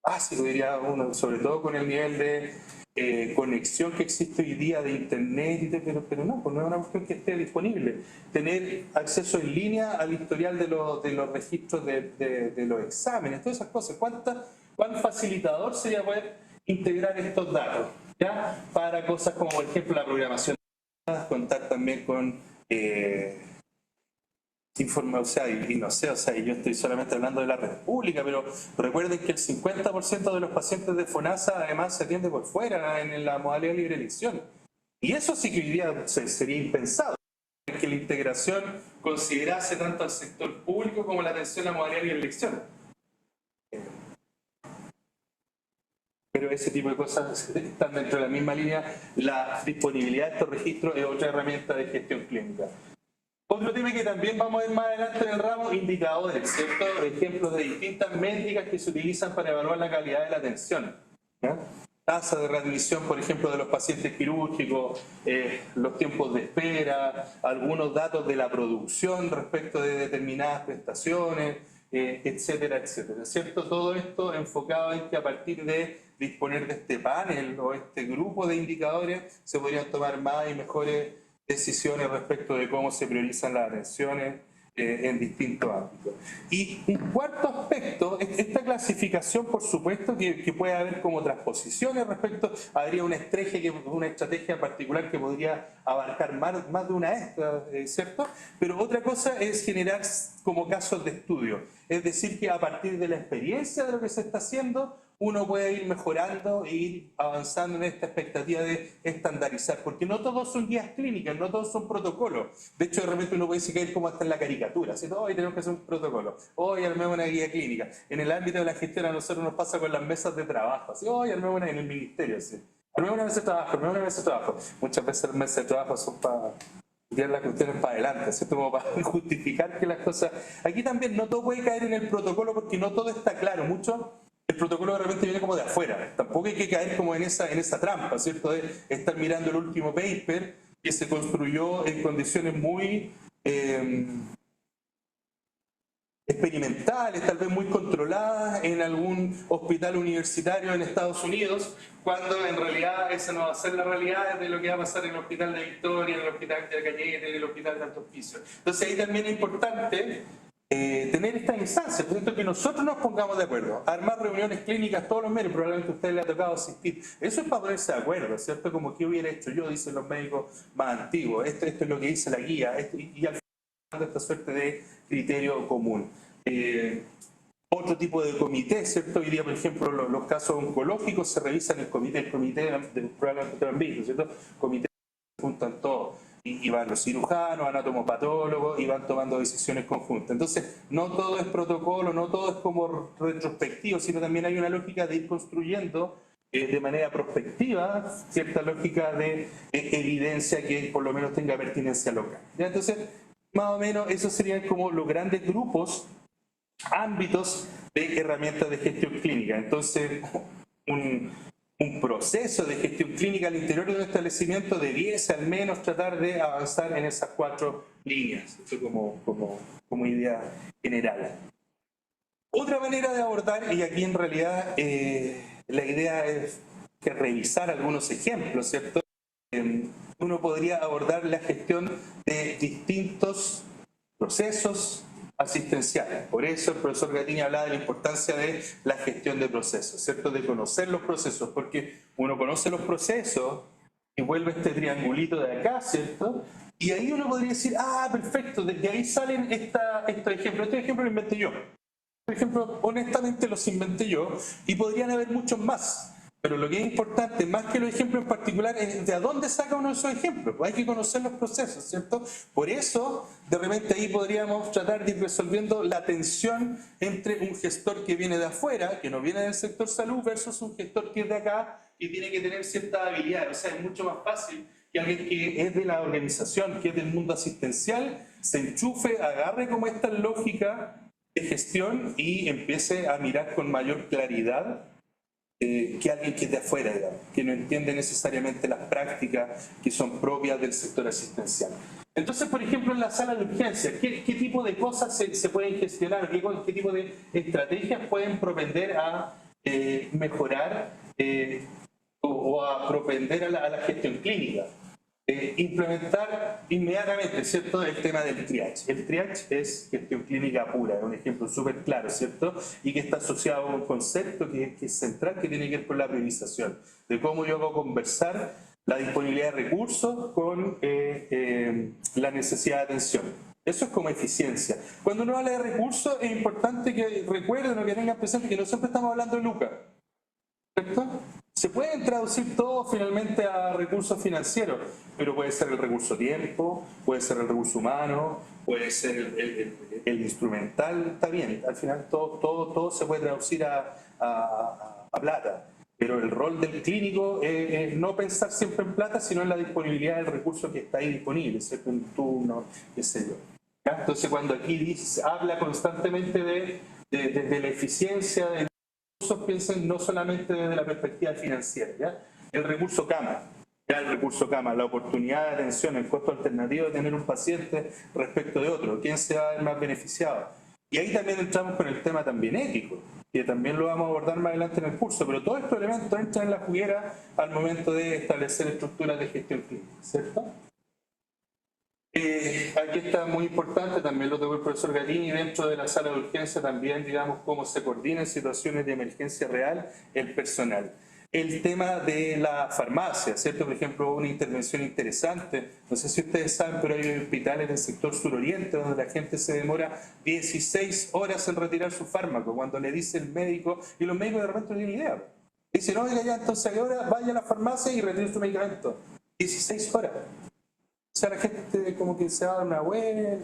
Básico, diría uno, sobre todo con el nivel de conexión que existe hoy día de internet, pero no, pues no es una cuestión que esté disponible. Tener acceso en línea al historial de los registros de los exámenes, todas esas cosas. ¿Cuán facilitador sería poder integrar estos datos? ¿Ya? Para cosas como, por ejemplo, la programación, contar también con y no sé, yo estoy solamente hablando de la red pública, pero recuerden que el 50% de los pacientes de FONASA además se atiende por fuera en la modalidad de libre elección. Y eso sí que hoy día sería impensado, que la integración considerase tanto al sector público como la atención a la modalidad de libre elección. Pero ese tipo de cosas están dentro de la misma línea. La disponibilidad de estos registros es otra herramienta de gestión clínica. Otro tema que también vamos a ver más adelante en el ramo, indicadores, ¿cierto? Ejemplos de distintas métricas que se utilizan para evaluar la calidad de la atención. ¿Ya? Tasa de readmisión, por ejemplo, de los pacientes quirúrgicos, los tiempos de espera, algunos datos de la producción respecto de determinadas prestaciones, etcétera, etcétera, ¿cierto? Todo esto enfocado en que a partir de disponer de este panel o este grupo de indicadores se podrían tomar más y mejores decisiones respecto de cómo se priorizan las atenciones en distintos ámbitos. Y un cuarto aspecto, esta clasificación, por supuesto, que puede haber como transposiciones respecto, habría una estrategia particular que podría abarcar más de una extra, ¿cierto? Pero otra cosa es generar como casos de estudio, es decir, que a partir de la experiencia de lo que se está haciendo, uno puede ir mejorando e ir avanzando en esta expectativa de estandarizar, porque no todos son guías clínicas, no todos son protocolos. De hecho, de repente uno puede caer como hasta en la caricatura, así, hoy tenemos que hacer un protocolo, hoy armemos una guía clínica. En el ámbito de la gestión a nosotros nos pasa con las mesas de trabajo, así, hoy armemos una en el ministerio, así. Armemos una mesa de trabajo, armemos una mesa de trabajo. Muchas veces las mesas de trabajo son para tirar las cuestiones para adelante, ¿cierto? Como para justificar que las cosas... Aquí también no todo puede caer en el protocolo porque no todo está claro, mucho... El protocolo de repente viene como de afuera, tampoco hay que caer como en esa trampa, ¿cierto? De estar mirando el último paper que se construyó en condiciones muy experimentales, tal vez muy controladas en algún hospital universitario en Estados Unidos, cuando en realidad esa no va a ser la realidad de lo que va a pasar en el hospital de Victoria, en el hospital de Cañete, en el hospital de Alto Hospicio. Entonces ahí también es importante tener esta instancia, por ejemplo, que nosotros nos pongamos de acuerdo, armar reuniones clínicas todos los meses, probablemente a usted le ha tocado asistir, eso es para ponerse de acuerdo, ¿cierto? Como que hubiera hecho yo, dicen los médicos más antiguos, esto es lo que dice la guía, y al final esta suerte de criterio común. Otro tipo de comité, ¿cierto? Hoy día, por ejemplo, los casos oncológicos se revisan en el comité de probablemente te lo han visto, ¿cierto? Comité se juntan todos. Y van los cirujanos, anatomopatólogos y van tomando decisiones conjuntas. Entonces, no todo es protocolo, no todo es como retrospectivo, sino también hay una lógica de ir construyendo de manera prospectiva cierta lógica de evidencia que por lo menos tenga pertinencia local. ¿Ya? Entonces, más o menos, esos serían como los grandes grupos, ámbitos de herramientas de gestión clínica. Entonces, un proceso de gestión clínica al interior de un establecimiento debiese al menos tratar de avanzar en esas 4 líneas, esto como idea general. Otra manera de abordar, y aquí en realidad la idea es que revisar algunos ejemplos, ¿cierto? Uno podría abordar la gestión de distintos procesos asistenciales. Por eso el profesor Gatini hablaba de la importancia de la gestión de procesos, ¿cierto? De conocer los procesos, porque uno conoce los procesos y vuelve este triangulito de acá, ¿cierto? Y ahí uno podría decir, ah, perfecto, desde ahí salen estos ejemplos. Este ejemplo lo inventé yo. Por ejemplo, honestamente los inventé yo y podrían haber muchos más. Pero lo que es importante, más que los ejemplos en particular, es de a dónde saca uno de esos ejemplos. Hay que conocer los procesos, ¿cierto? Por eso, de repente ahí podríamos tratar de ir resolviendo la tensión entre un gestor que viene de afuera, que no viene del sector salud, versus un gestor que es de acá y tiene que tener cierta habilidad. O sea, es mucho más fácil que alguien que es de la organización, que es del mundo asistencial, se enchufe, agarre como esta lógica de gestión y empiece a mirar con mayor claridad que alguien que es de afuera, digamos, que no entiende necesariamente las prácticas que son propias del sector asistencial. Entonces, por ejemplo, en la sala de urgencias, ¿qué tipo de cosas se pueden gestionar? ¿Qué tipo de estrategias pueden propender a mejorar o a propender a la gestión clínica? Implementar inmediatamente, ¿cierto?, el tema del triage. El triage es gestión clínica pura, es un ejemplo súper claro, ¿cierto?, y que está asociado a un concepto que es central, que tiene que ver con la priorización, de cómo yo hago conversar la disponibilidad de recursos con la necesidad de atención. Eso es como eficiencia. Cuando uno habla de recursos, es importante que recuerden o que tengan presente que no siempre estamos hablando de lucas, ¿cierto? Se pueden traducir todo finalmente a recursos financieros, pero puede ser el recurso tiempo, puede ser el recurso humano, puede ser el instrumental, está bien, al final todo se puede traducir a plata, pero el rol del clínico es no pensar siempre en plata, sino en la disponibilidad del recurso que está ahí disponible, ¿cierto? Un turno, qué sé yo. ¿Ya? Entonces cuando aquí habla constantemente de la eficiencia del piensen no solamente desde la perspectiva financiera, ¿ya? El recurso cama, la oportunidad de atención, el costo alternativo de tener un paciente respecto de otro, quién se va a ver más beneficiado. Y ahí también entramos con el tema también ético, que también lo vamos a abordar más adelante en el curso, pero todos estos elementos entran en la juguera al momento de establecer estructuras de gestión clínica, ¿cierto? Aquí está muy importante, también lo tocó el profesor Gatini, dentro de la sala de urgencia también, digamos, cómo se coordina en situaciones de emergencia real el personal. el tema de la farmacia, ¿cierto? Por ejemplo, una intervención interesante, no sé si ustedes saben, pero hay hospitales del sector suroriente donde la gente se demora 16 horas en retirar su fármaco, cuando le dice el médico, y los médicos de repente no tienen idea. Dicen, oiga, ya, entonces ahora vaya a la farmacia y retire su medicamento. 16 horas. O sea, la gente como que se va a dar una vuelta.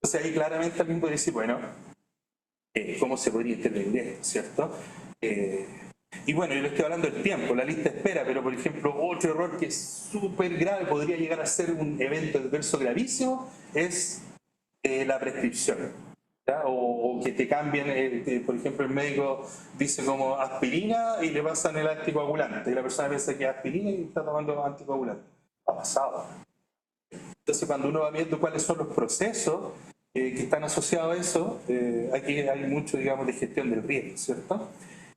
O sea, ahí claramente alguien puede decir, bueno, ¿cómo se podría intervenir esto, cierto? Y bueno, yo le estoy hablando del tiempo, la lista de espera, pero por ejemplo, otro error que es súper grave, podría llegar a ser un evento adverso gravísimo, es la prescripción. ¿Ya? O que te cambien, por ejemplo, el médico dice como aspirina y le pasan el anticoagulante, y la persona piensa que es aspirina y está tomando anticoagulante. Ha pasado. Entonces, cuando uno va viendo cuáles son los procesos que están asociados a eso, aquí hay mucho, digamos, de gestión del riesgo, ¿cierto?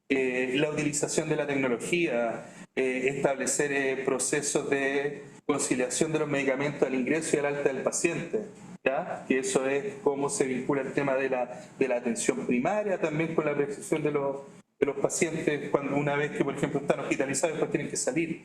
La utilización de la tecnología, establecer procesos de conciliación de los medicamentos al ingreso y al alta del paciente, ¿ya? Que eso es cómo se vincula el tema de la atención primaria también con la prescripción de los pacientes cuando una vez que, por ejemplo, están hospitalizados después tienen que salir.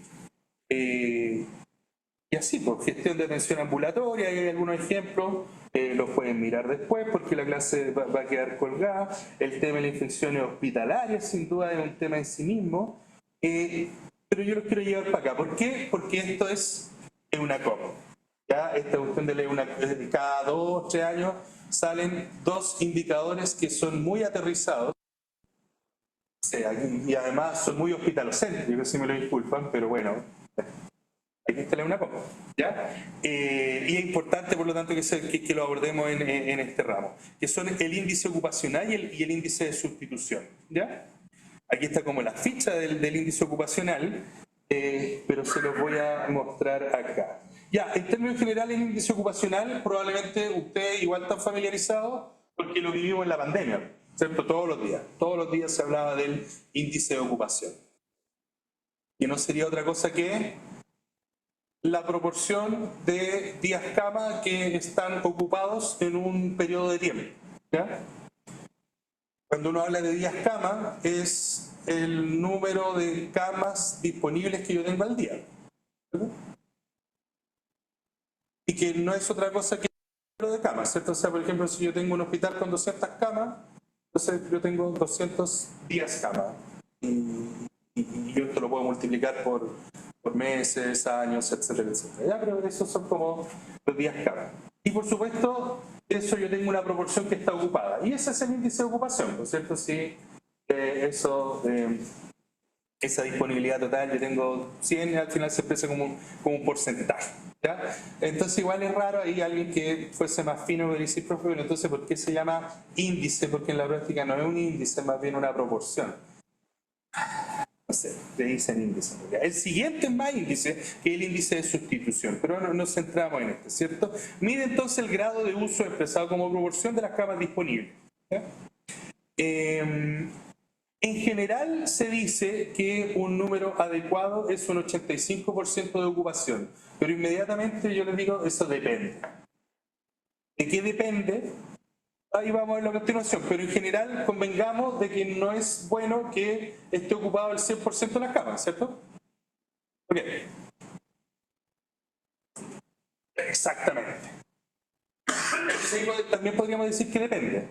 Y así, pues, gestión de atención ambulatoria, hay algunos ejemplos, los pueden mirar después porque la clase va a quedar colgada. El tema de las infecciones hospitalarias, sin duda, es un tema en sí mismo. Pero yo los quiero llevar para acá. ¿Por qué? Porque esto es una COP. ¿Ya? Esta cuestión de cada 2 o 3 años salen 2 indicadores que son muy aterrizados. Y además son muy hospitalocéntricos, si me lo disculpan, pero bueno, hay que instalar una copa, ¿ya? Y es importante, por lo tanto, que lo abordemos en este ramo, que son el índice ocupacional y el índice de sustitución, ¿ya? Aquí está como la ficha del índice ocupacional, pero se los voy a mostrar acá. Ya, en términos generales, el índice ocupacional, probablemente ustedes igual están familiarizados porque lo vivimos en la pandemia, ¿cierto? Todos los días se hablaba del índice de ocupación. Que no sería otra cosa que la proporción de días cama que están ocupados en un periodo de tiempo, ¿ya? Cuando uno habla de días cama, es el número de camas disponibles que yo tengo al día, ¿verdad? Y que no es otra cosa que el número de camas, ¿cierto? O sea, por ejemplo, si yo tengo un hospital con 200 camas, entonces yo tengo 200 días cama. Y yo esto lo puedo multiplicar por meses, años, etcétera, etcétera. Ya, pero esos son como los días cama. Y por supuesto, eso yo tengo una proporción que está ocupada. Y ese es el índice de ocupación, ¿no es cierto? Si esa disponibilidad total, yo tengo 100, al final se expresa como un porcentaje, ¿ya? Entonces igual es raro ahí alguien que fuese más fino y decir, profe, bueno, entonces ¿por qué se llama índice? Porque en la práctica no es un índice, es más bien una proporción. No sé, le dicen índice. El siguiente es más índice, que es el índice de sustitución, pero no nos centramos en este, ¿cierto? Mide entonces el grado de uso expresado como proporción de las camas disponibles, ¿ya? En general se dice que un número adecuado es un 85% de ocupación, pero inmediatamente yo les digo, eso depende. ¿De qué depende? Ahí vamos a ver la continuación, pero en general convengamos de que no es bueno que esté ocupado el 100% de las camas, ¿cierto? Ok. Exactamente. También podríamos decir que depende.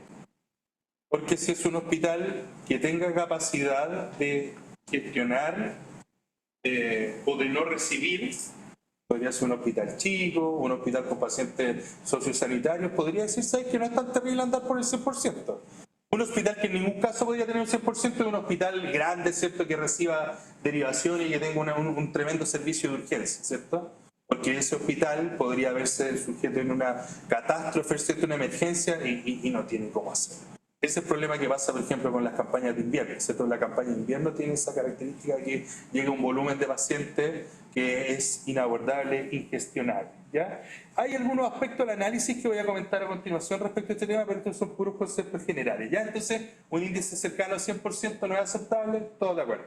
Porque si es un hospital que tenga capacidad de gestionar o de no recibir, podría ser un hospital chico, un hospital con pacientes sociosanitarios, podría decirse que no es tan terrible andar por el 100%. Un hospital que en ningún caso podría tener un 100% es un hospital grande, ¿cierto? Que reciba derivaciones y que tenga un tremendo servicio de urgencia, ¿cierto? Porque ese hospital podría verse sujeto en una catástrofe, ¿cierto? Una emergencia y no tiene cómo hacerlo. Ese es el problema que pasa, por ejemplo, con las campañas de invierno, ¿cierto? La campaña de invierno tiene esa característica que llega un volumen de pacientes que es inabordable, ingestionable, ¿ya? Hay algunos aspectos del análisis que voy a comentar a continuación respecto a este tema, pero estos son puros conceptos generales, ¿ya? Entonces, un índice cercano al 100% no es aceptable, todos de acuerdo.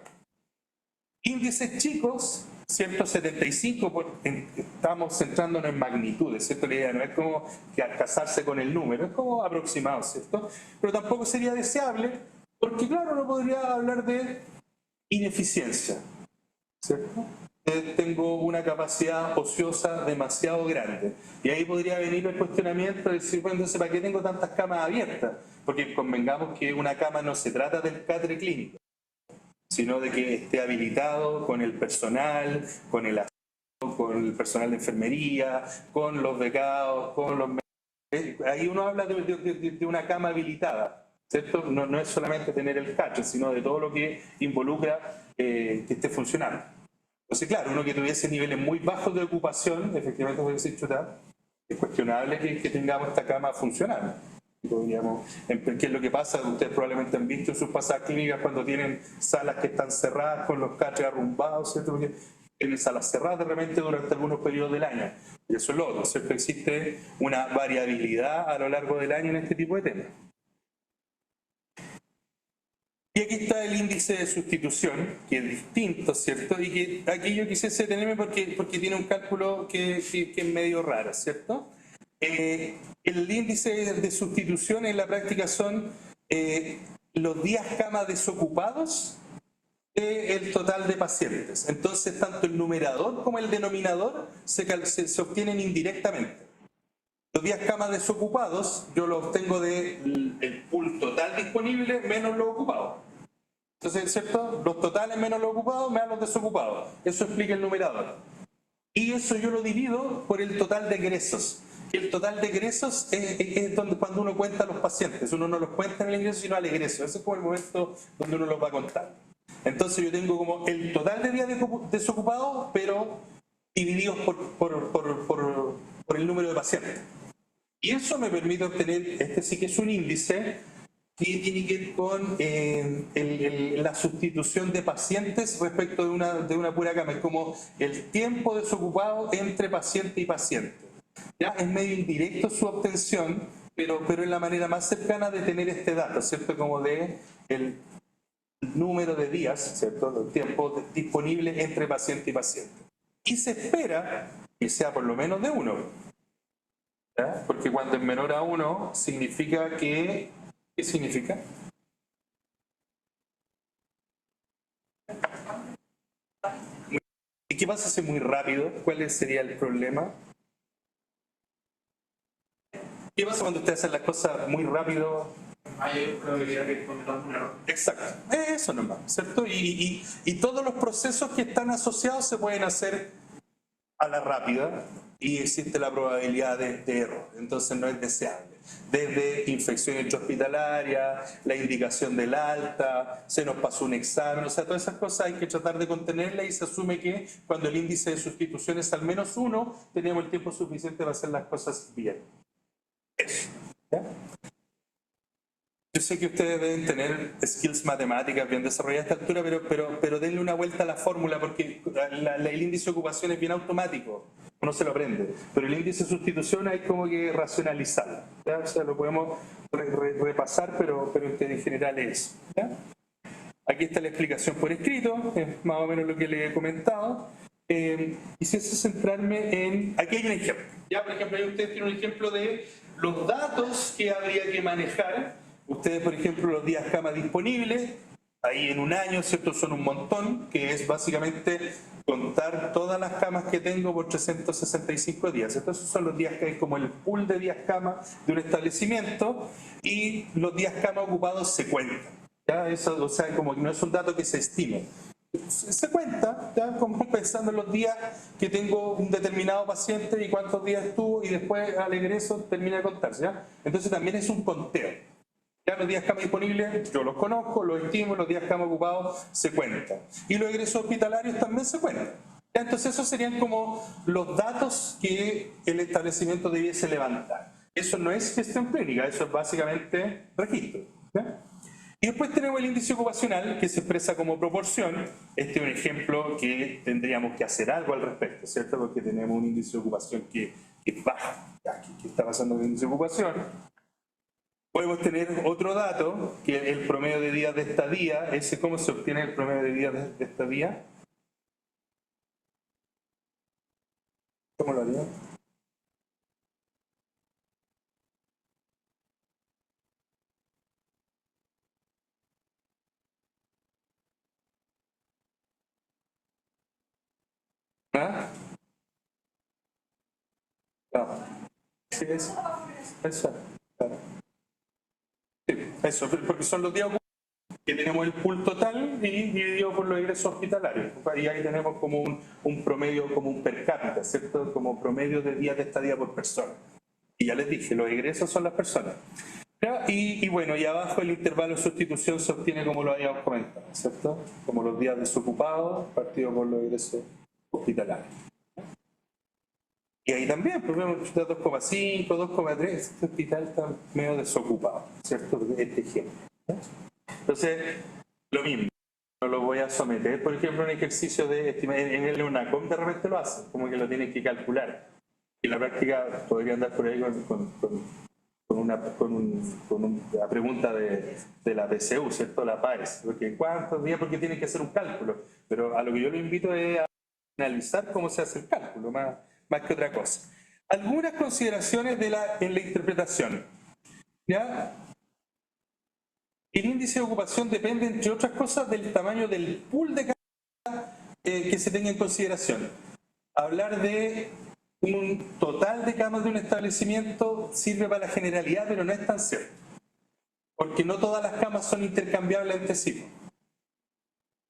Índices chicos, 175, estamos centrándonos en magnitudes, ¿cierto? La idea no es como casarse con el número, es como aproximado, ¿cierto? Pero tampoco sería deseable, porque claro, no podría hablar de ineficiencia, ¿cierto? Tengo una capacidad ociosa demasiado grande. Y ahí podría venir el cuestionamiento de decir, bueno, entonces, ¿para qué tengo tantas camas abiertas? Porque convengamos que una cama no se trata del catre clínico, sino de que esté habilitado con el personal, con el aseo, con el personal de enfermería, con los becados, con los... Ahí uno habla de una cama habilitada, ¿cierto? No, no es solamente tener el catre, sino de todo lo que involucra que esté funcionando. Entonces, claro, uno que tuviese niveles muy bajos de ocupación, efectivamente puede decir, chuta, es cuestionable que tengamos esta cama funcional. Podríamos, ¿qué es lo que pasa? Ustedes probablemente han visto en sus pasadas clínicas cuando tienen salas que están cerradas con los catres arrumbados, ¿cierto? Porque tienen salas cerradas de repente durante algunos periodos del año. Y eso es lo otro, ¿cierto? Existe una variabilidad a lo largo del año en este tipo de temas. Y aquí está el índice de sustitución, que es distinto, ¿cierto? Y que aquí yo quisiese detenerme porque tiene un cálculo que es medio raro, ¿cierto? El índice de sustitución en la práctica son los días cama desocupados del total de pacientes. Entonces, tanto el numerador como el denominador se obtienen indirectamente. Los días cama desocupados yo los obtengo del pool total disponible menos los ocupados. Entonces, ¿cierto? Los totales menos los ocupados me dan los desocupados. Eso explica el numerador. Y eso yo lo divido por el total de egresos. El total de egresos es cuando uno cuenta a los pacientes. Uno no los cuenta en el ingreso, sino al egreso. Ese es como el momento donde uno los va a contar. Entonces yo tengo como el total de días desocupados, pero divididos por el número de pacientes. Y eso me permite obtener, este sí que es un índice, que tiene que ver con la sustitución de pacientes respecto de una pura cama. Es como el tiempo desocupado entre paciente y paciente. Ya es medio indirecto su obtención, pero es la manera más cercana de tener este dato, ¿cierto? Como de el número de días, ¿cierto? El tiempo disponible entre paciente y paciente. Y se espera que sea por lo menos de uno. ¿Ya? Porque cuando es menor a 1 significa que... ¿Qué significa? ¿Y qué pasa si es muy rápido? ¿Cuál sería el problema? ¿Qué pasa cuando usted hace las cosas muy rápido? Hay probabilidad de cometer un error. Exacto, eso nomás, ¿cierto? Y todos los procesos que están asociados se pueden hacer a la rápida y existe la probabilidad de error, entonces no es deseable. Desde infección intrahospitalaria, la indicación del alta, se nos pasó un examen, o sea, todas esas cosas hay que tratar de contenerlas y se asume que cuando el índice de sustitución es al menos 1, tenemos el tiempo suficiente para hacer las cosas bien. Eso, ¿ya? Yo sé que ustedes deben tener skills matemáticas bien desarrolladas a esta altura, pero denle una vuelta a la fórmula porque el índice de ocupación es bien automático, uno se lo aprende, pero el índice de sustitución hay como que racionalizarlo, ¿ya? O sea, lo podemos repasar, pero en general es. ¿Ya? Aquí está la explicación por escrito, es más o menos lo que le he comentado. Quisiese centrarme en... Aquí hay un ejemplo. Ya, por ejemplo, ahí ustedes tienen un ejemplo de los datos que habría que manejar. Ustedes, por ejemplo, los días cama disponibles, ahí en un año, ¿cierto? Son un montón, que es básicamente contar todas las camas que tengo por 365 días. Entonces, esos son los días que hay como el pool de días cama de un establecimiento y los días cama ocupados se cuentan. ¿Ya? Eso, o sea, como que no es un dato que se estime. Se cuenta, ¿ya? Como pensando en los días que tengo un determinado paciente y cuántos días estuvo y después al egreso termina de contarse. ¿Ya? Entonces también es un conteo. Ya los días cama disponibles yo los conozco, los estimo, los días cama ocupados se cuentan. Y los egresos hospitalarios también se cuentan. ¿Ya? Entonces esos serían como los datos que el establecimiento debiese levantar. Eso no es gestión clínica, eso es básicamente registro. ¿Ya? Y después tenemos el índice ocupacional que se expresa como proporción. Este es un ejemplo que tendríamos que hacer algo al respecto, ¿cierto? Porque tenemos un índice de ocupación que es bajo. ¿Qué está pasando con el índice de ocupación? Podemos tener otro dato, que es el promedio de días de estadía. ¿Cómo se obtiene el promedio de días de estadía? ¿Cómo lo haría? ¿Ah? No. Sí, eso. Claro. Sí, eso, porque son los días ocupados que tenemos el pool total y dividido por los ingresos hospitalarios. Y ahí tenemos como un promedio, como un per cápita, ¿cierto? Como promedio de días de estadía por persona. Y ya les dije, los ingresos son las personas. ¿Ya? Y bueno, y abajo el intervalo de sustitución se obtiene como lo habíamos comentado, ¿cierto? Como los días desocupados partidos por los ingresos hospitalarios. Y ahí también, pues vemos 2,5, 2,3, este hospital está medio desocupado, ¿cierto? Este ejemplo. Entonces, lo mismo, no lo voy a someter, por ejemplo, a un ejercicio de estimar, en el UNACOM de repente lo hace, como que lo tienen que calcular. Y la práctica podría andar por ahí con una pregunta de la PCU, ¿cierto? La PAES, porque ¿cuántos días? Porque tienen que hacer un cálculo. Pero a lo que yo lo invito es a analizar cómo se hace el cálculo, más que otra cosa. Algunas consideraciones en la interpretación. ¿Ya? El índice de ocupación depende, entre otras cosas, del tamaño del pool de camas que se tenga en consideración. Hablar de un total de camas de un establecimiento sirve para la generalidad, pero no es tan cierto. Porque no todas las camas son intercambiables entre sí.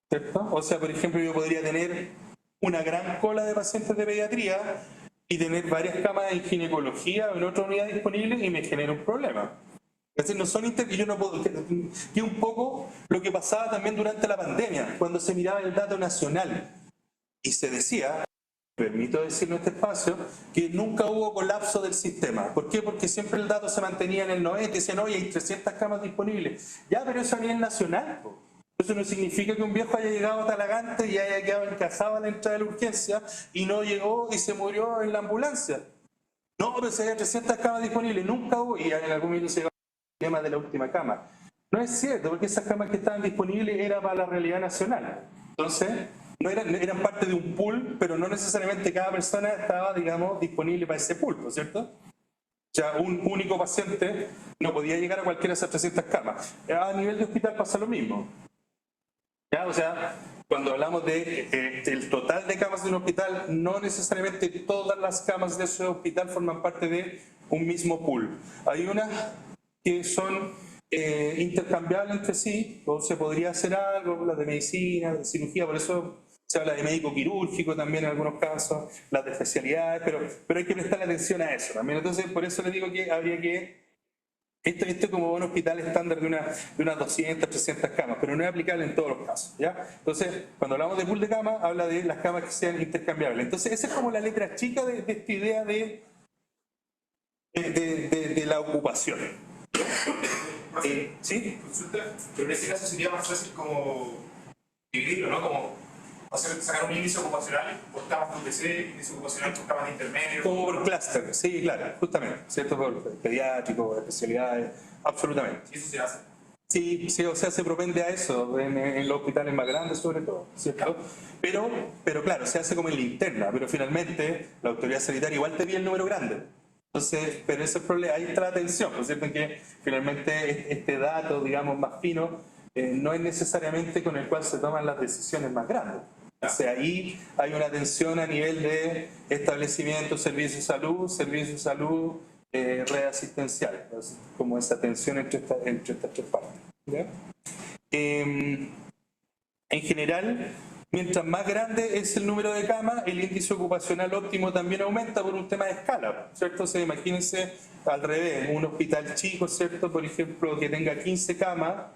¿Cierto? O sea, por ejemplo, yo podría tener una gran cola de pacientes de pediatría y tener varias camas en ginecología o en otra unidad disponible y me genera un problema. Es decir, no son yo no puedo, que un poco lo que pasaba también durante la pandemia, cuando se miraba el dato nacional y se decía, permito decirlo en este espacio, que nunca hubo colapso del sistema. ¿Por qué? Porque siempre el dato se mantenía en el 90 y decían, oye, hay 300 camas disponibles. Ya, pero eso a nivel nacional. Eso no significa que un viejo haya llegado a Talagante y haya quedado encajado a la entrada de la urgencia y no llegó y se murió en la ambulancia. No, pero si hay 300 camas disponibles, nunca hubo, y en algún momento se llegó al tema de la última cama. No es cierto, porque esas camas que estaban disponibles eran para la realidad nacional. Entonces, no eran parte de un pool, pero no necesariamente cada persona estaba, digamos, disponible para ese pool, ¿no es cierto? O sea, un único paciente no podía llegar a cualquiera de esas 300 camas. A nivel de hospital pasa lo mismo. ¿Ya? O sea, cuando hablamos del total de camas de un hospital, no necesariamente todas las camas de ese hospital forman parte de un mismo pool. Hay unas que son intercambiables entre sí, o se podría hacer algo, las de medicina, de cirugía, por eso se habla de médico quirúrgico también en algunos casos, las de especialidades, pero hay que prestar atención a eso también. Entonces, por eso les digo que habría que... Esto es como un hospital estándar de unas 200, 300 camas, pero no es aplicable en todos los casos, ¿ya? Entonces, cuando hablamos de pool de camas, habla de las camas que sean intercambiables. Entonces, esa es como la letra chica de esta idea de la ocupación. ¿Sí? Consulta, pero en este caso sería más fácil como dividirlo, ¿no? Como sacar un índice ocupacional por camas de UTC, índice ocupacional por camas de intermedio. Como por clúster, sí, claro, justamente, ¿cierto? Por pediátricos, especialidades, absolutamente. ¿Y eso se hace? Sí, sí, o sea, se propende a eso, en los hospitales más grandes sobre todo, ¿cierto? Pero claro, se hace como en la interna, pero finalmente la autoridad sanitaria igual te pide el número grande. Entonces, pero ese problema, ahí está la tensión, ¿no es cierto? Que finalmente este dato, digamos, más fino, no es necesariamente con el cual se toman las decisiones más grandes. O sea, ahí hay una tensión a nivel de establecimiento, servicio de salud, red asistencial, como esa tensión entre estas tres partes. ¿Ya? En general, mientras más grande es el número de camas, el índice ocupacional óptimo también aumenta por un tema de escala, ¿cierto? O sea, imagínense al revés, un hospital chico, ¿cierto? Por ejemplo, que tenga 15 camas,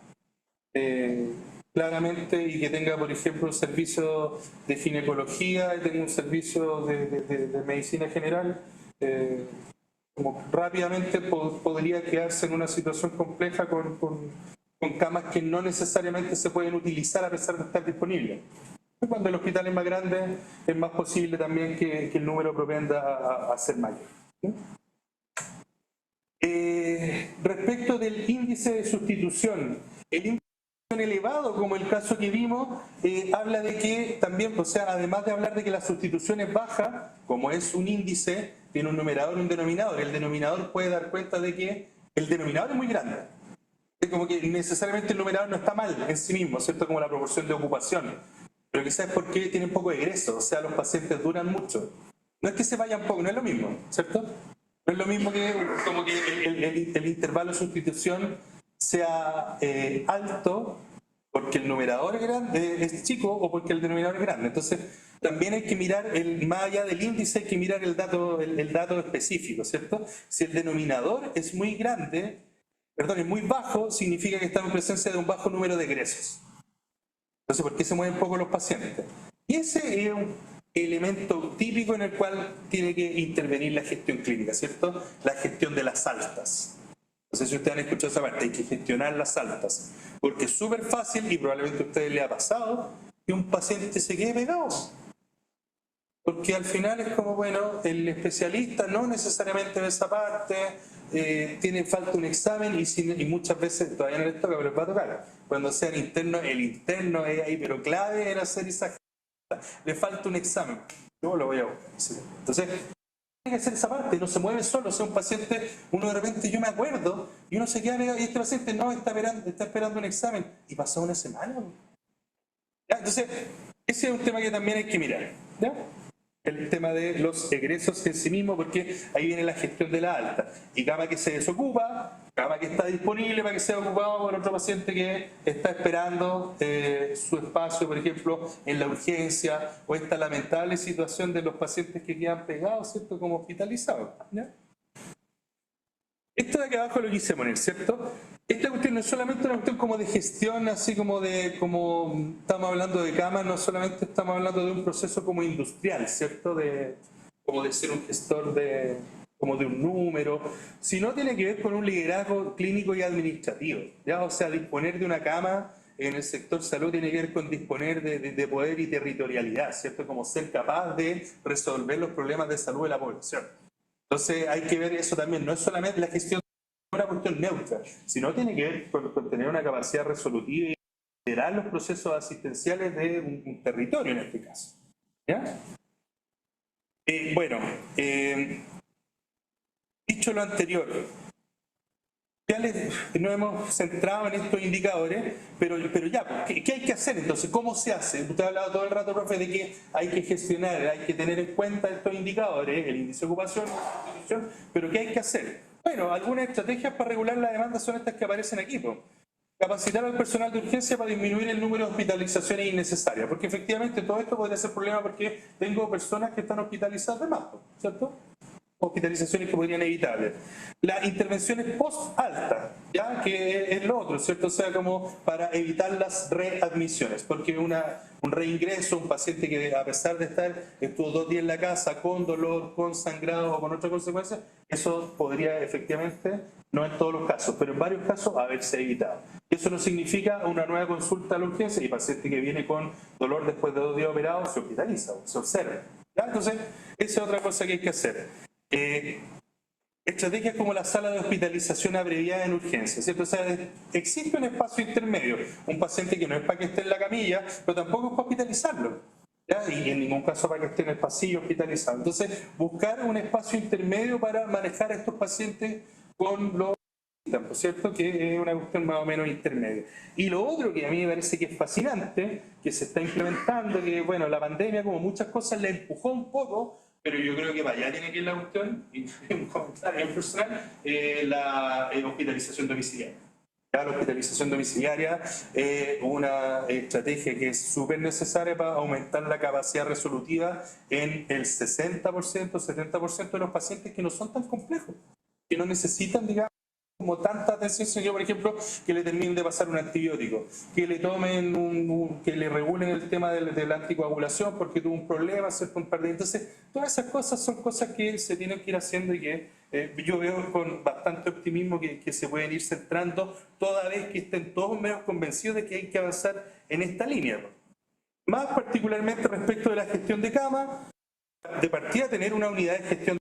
claramente, y que tenga, por ejemplo, un servicio de ginecología y tenga un servicio de medicina general, como rápidamente podría quedarse en una situación compleja con camas que no necesariamente se pueden utilizar a pesar de estar disponibles. Cuando el hospital es más grande, es más posible también que el número propenda a ser mayor. Respecto del índice de sustitución, el índice elevado, como el caso que vimos, habla de que también, o sea, además de hablar de que la sustitución es baja, como es un índice, tiene un numerador y un denominador. El denominador puede dar cuenta de que el denominador es muy grande. Es como que necesariamente el numerador no está mal en sí mismo, ¿cierto? Como la proporción de ocupación. pero quizás es porque tienen poco egreso, o sea, los pacientes duran mucho. No es que se vayan poco, no es lo mismo, ¿cierto? No es lo mismo que como que el intervalo de sustitución sea alto porque el numerador es, grande, es chico o porque el denominador es grande. Entonces, también hay que mirar, más allá del índice, hay que mirar el dato específico, ¿cierto? Si el denominador es muy grande, perdón, es muy bajo, significa que estamos en presencia de un bajo número de egresos. Entonces, ¿por qué se mueven poco los pacientes? Y ese es un elemento típico en el cual tiene que intervenir la gestión clínica, ¿cierto? La gestión de las altas. No sé si ustedes han escuchado esa parte, hay que gestionar las altas. Porque es súper fácil, y probablemente a ustedes les ha pasado, que un paciente se quede pegado. Porque al final es como, bueno, el especialista no necesariamente ve esa parte, tiene falta un examen y muchas veces todavía no les toca, pero les va a tocar. Cuando sean internos, el interno es ahí, pero clave en hacer esa... Le falta un examen. Yo lo voy a buscar. ¿Sí? Entonces, tiene que hacer esa parte, no se mueve solo. O sea, un paciente, uno de repente, yo me acuerdo, y uno se queda pegado, y este paciente no está esperando un examen. Y pasó una semana. ¿Ya? Entonces, ese es un tema que también hay que mirar. ¿Ya? El tema de los egresos en sí mismo, porque ahí viene la gestión de la alta. Y cama que se desocupa, cama que está disponible para que sea ocupado por otro paciente que está esperando su espacio, por ejemplo, en la urgencia, o esta lamentable situación de los pacientes que quedan pegados, ¿cierto?, como hospitalizados. ¿Ya? Esto de aquí abajo lo quise poner, ¿cierto? Esta cuestión no es solamente una cuestión como de gestión, así como estamos hablando de camas, no solamente estamos hablando de un proceso como industrial, ¿cierto? Como de ser un gestor como de un número, sino tiene que ver con un liderazgo clínico y administrativo, ¿ya? O sea, disponer de una cama en el sector salud tiene que ver con disponer de poder y territorialidad, ¿cierto? Como ser capaz de resolver los problemas de salud de la población. Entonces hay que ver eso también, no es solamente la gestión de una cuestión neutra, sino tiene que ver con tener una capacidad resolutiva y liderar los procesos asistenciales de un territorio en este caso. ¿Ya? Dicho lo anterior, ya nos hemos centrado en estos indicadores, pero ya, ¿qué hay que hacer entonces? ¿Cómo se hace? Usted ha hablado todo el rato, profe, de que hay que gestionar, hay que tener en cuenta estos indicadores, el índice de ocupación, pero ¿qué hay que hacer? Bueno, algunas estrategias para regular la demanda son estas que aparecen aquí, pues. Capacitar al personal de urgencia para disminuir el número de hospitalizaciones innecesarias, porque efectivamente todo esto podría ser problema porque tengo personas que están hospitalizadas de más, ¿cierto? Hospitalizaciones que podrían evitarles. Las intervenciones post-alta, ya que es lo otro, ¿cierto? O sea, como para evitar las readmisiones, porque un reingreso, un paciente que a pesar de estuvo 2 días en la casa con dolor, con sangrado o con otras consecuencias, eso podría efectivamente, no en todos los casos, pero en varios casos haberse evitado. Eso no significa una nueva consulta a la urgencia y paciente que viene con dolor después de 2 días operados se hospitaliza, se observa. ¿Ya? Entonces, esa es otra cosa que hay que hacer. Estrategias como la sala de hospitalización abreviada en urgencia, ¿cierto? O sea, existe un espacio intermedio, un paciente que no es para que esté en la camilla, pero tampoco es para hospitalizarlo, ¿ya? Y en ningún caso para que esté en el pasillo hospitalizado. Entonces, buscar un espacio intermedio para manejar a estos pacientes con los ¿cierto? Que es una cuestión más o menos intermedia. Y lo otro que a mí me parece que es fascinante, que se está implementando, que bueno, la pandemia como muchas cosas le empujó un poco, pero yo creo que para allá tiene que ir la cuestión, y un comentario personal, la hospitalización domiciliaria. Ya, la hospitalización domiciliaria es una estrategia que es súper necesaria para aumentar la capacidad resolutiva en el 60%, 70% de los pacientes que no son tan complejos, que no necesitan, digamos, como tanta atención, sino por ejemplo, que le terminen de pasar un antibiótico, que le tomen que le regulen el tema de la anticoagulación porque tuvo un problema, ¿cierto? Un par de... Entonces, todas esas cosas son cosas que se tienen que ir haciendo y que yo veo con bastante optimismo que se pueden ir centrando toda vez que estén todos menos convencidos de que hay que avanzar en esta línea. Más particularmente respecto de la gestión de cama, de partida tener una unidad de gestión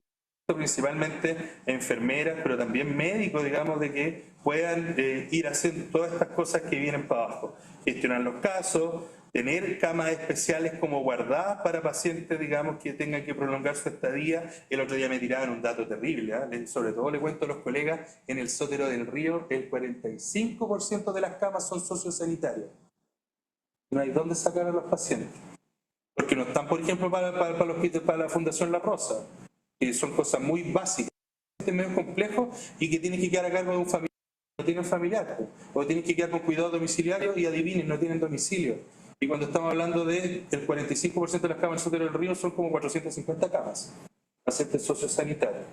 principalmente enfermeras, pero también médicos, digamos, de que puedan ir haciendo todas estas cosas que vienen para abajo. Gestionar los casos, tener camas especiales como guardadas para pacientes, digamos, que tengan que prolongar su estadía. El otro día me tiraban un dato terrible, ¿eh? Sobre todo le cuento a los colegas, en el Sotero del Río el 45% de las camas son sociosanitarias. No hay dónde sacar a los pacientes. Porque no están, por ejemplo, para la Fundación La Rosa, que son cosas muy básicas, medio complejos y que tienen que quedar a cargo de un familiar, no tienen familiar, o tienen que quedar con cuidado domiciliario y adivinen, no tienen domicilio. Y cuando estamos hablando del 45% de las camas en Sotero del Río son como 450 camas, pacientes sociosanitarios.